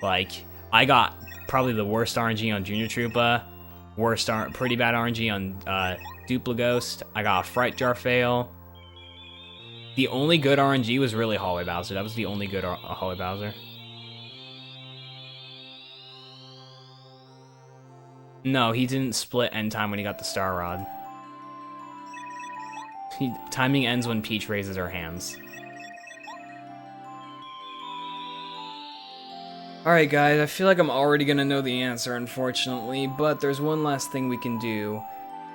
B: Like, I got probably the worst RNG on Junior Troopa, pretty bad RNG on Dupa Ghost. I got a Fright Jar fail. The only good RNG was really Hallway Bowser. That was the only good Hallway Bowser. No, he didn't split end time when he got the Star Rod. Timing ends when Peach raises her hands. Alright guys, I feel like I'm already gonna know the answer, unfortunately, but there's one last thing we can do.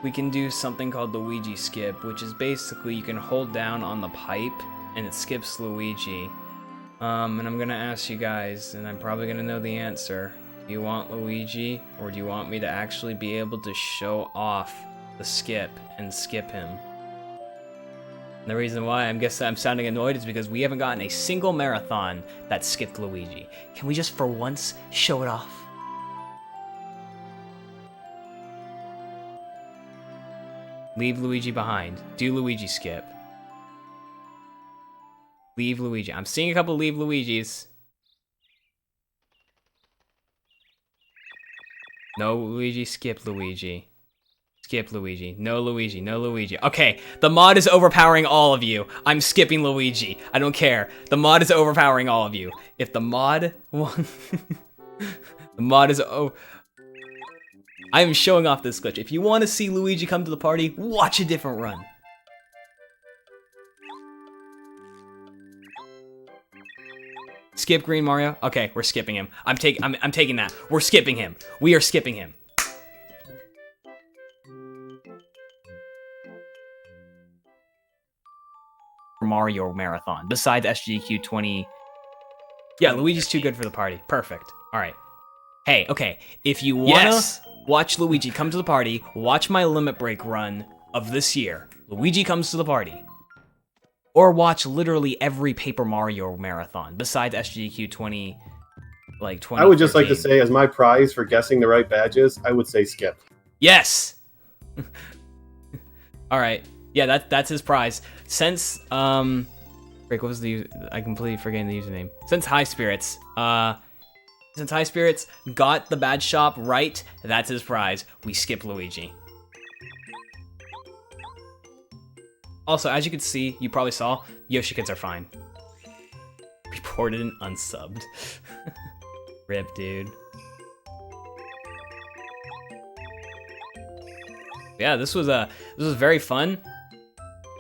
B: We can do something called the Ouija Skip, which is basically you can hold down on the pipe and it skips Luigi. And I'm gonna ask you guys, and I'm probably gonna know the answer. Do you want Luigi, or do you want me to actually be able to show off the skip and skip him? And the reason why I'm sounding annoyed is because we haven't gotten a single marathon that skipped Luigi. Can we just for once show it off? Leave Luigi behind. Do Luigi skip. Leave Luigi. I'm seeing a couple leave Luigis. No Luigi, skip Luigi. Skip Luigi. No Luigi, no Luigi. Okay, the mod is overpowering all of you. I'm skipping Luigi. I don't care. The mod is overpowering all of you. If the mod... the mod is... I am showing off this glitch. If you want to see Luigi come to the party, watch a different run. Skip Green Mario? Okay, we're skipping him. I'm taking that. We're skipping him. We are skipping him. Mario Marathon, besides SGQ 20. Yeah, Luigi's too good for the party. Perfect. Alright. Hey, okay, if you wanna watch Luigi come to the party, watch my limit break run of this year. Luigi comes to the party. Or watch literally every Paper Mario marathon, besides SGQ 20, like 20.
A: I would just like to say, as my prize for guessing the right badges, I would say skip.
B: Yes! Alright, yeah, that's his prize. Since, Rick, what was I'm completely forgetting the username. Since High Spirits got the badge shop right, that's his prize. We skip Luigi. Also, as you can see, you probably saw, Yoshi kids are fine. Reported and unsubbed. Rip, dude. Yeah, this was very fun.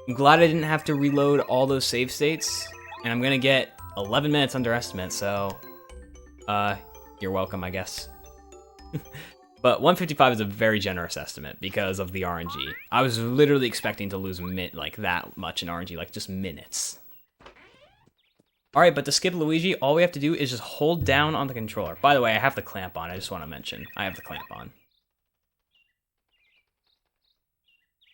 B: I'm glad I didn't have to reload all those save states, and I'm gonna get 11 minutes under estimate, so you're welcome, I guess. But 155 is a very generous estimate because of the RNG. I was literally expecting to lose like that much in RNG, like just minutes. Alright, but to skip Luigi, all we have to do is just hold down on the controller. By the way, I have the clamp on, I just want to mention. I have the clamp on.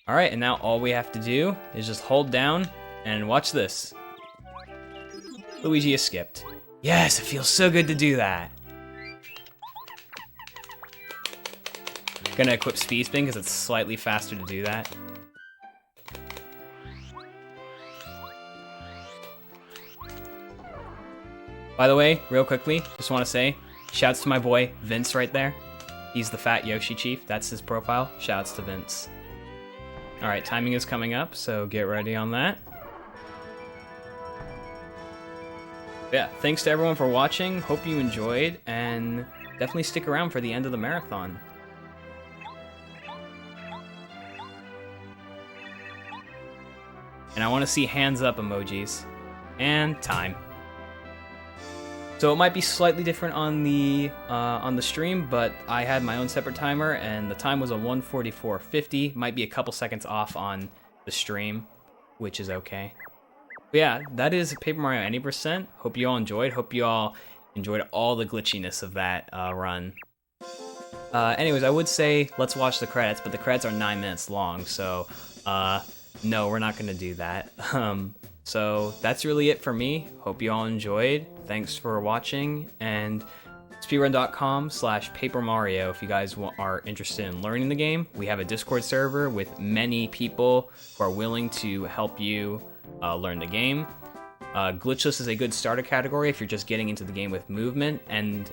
B: Alright, and now all we have to do is just hold down and watch this. Luigi is skipped. Yes, it feels so good to do that. Gonna equip Speed Spin because it's slightly faster to do that. By the way, real quickly, just want to say, shouts to my boy Vince right there. He's the fat Yoshi chief. That's his profile. Shouts to Vince. Alright, timing is coming up, so get ready on that. Yeah, thanks to everyone for watching. Hope you enjoyed, and definitely stick around for the end of the marathon. And I want to see hands up emojis. And time. So it might be slightly different on the stream, but I had my own separate timer, and the time was a 1:44:50. Might be a couple seconds off on the stream, which is okay. But yeah, that is Paper Mario Any Percent. Hope you all enjoyed. Hope you all enjoyed all the glitchiness of that run. Anyways, I would say let's watch the credits, but the credits are 9 minutes long, so no, we're not gonna do that. So that's really it for me. Hope you all enjoyed. Thanks for watching, and speedrun.com/papermario if you guys are interested in learning the game. We have a Discord server with many people who are willing to help you learn the game. Glitchless is a good starter category if you're just getting into the game with movement, and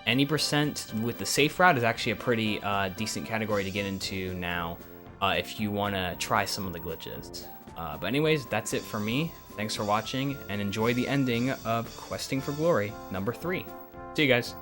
B: Any Percent with the safe route is actually a pretty decent category to get into now if you want to try some of the glitches. But anyways, that's it for me. Thanks for watching, and enjoy the ending of Questing for Glory number 3. See you guys.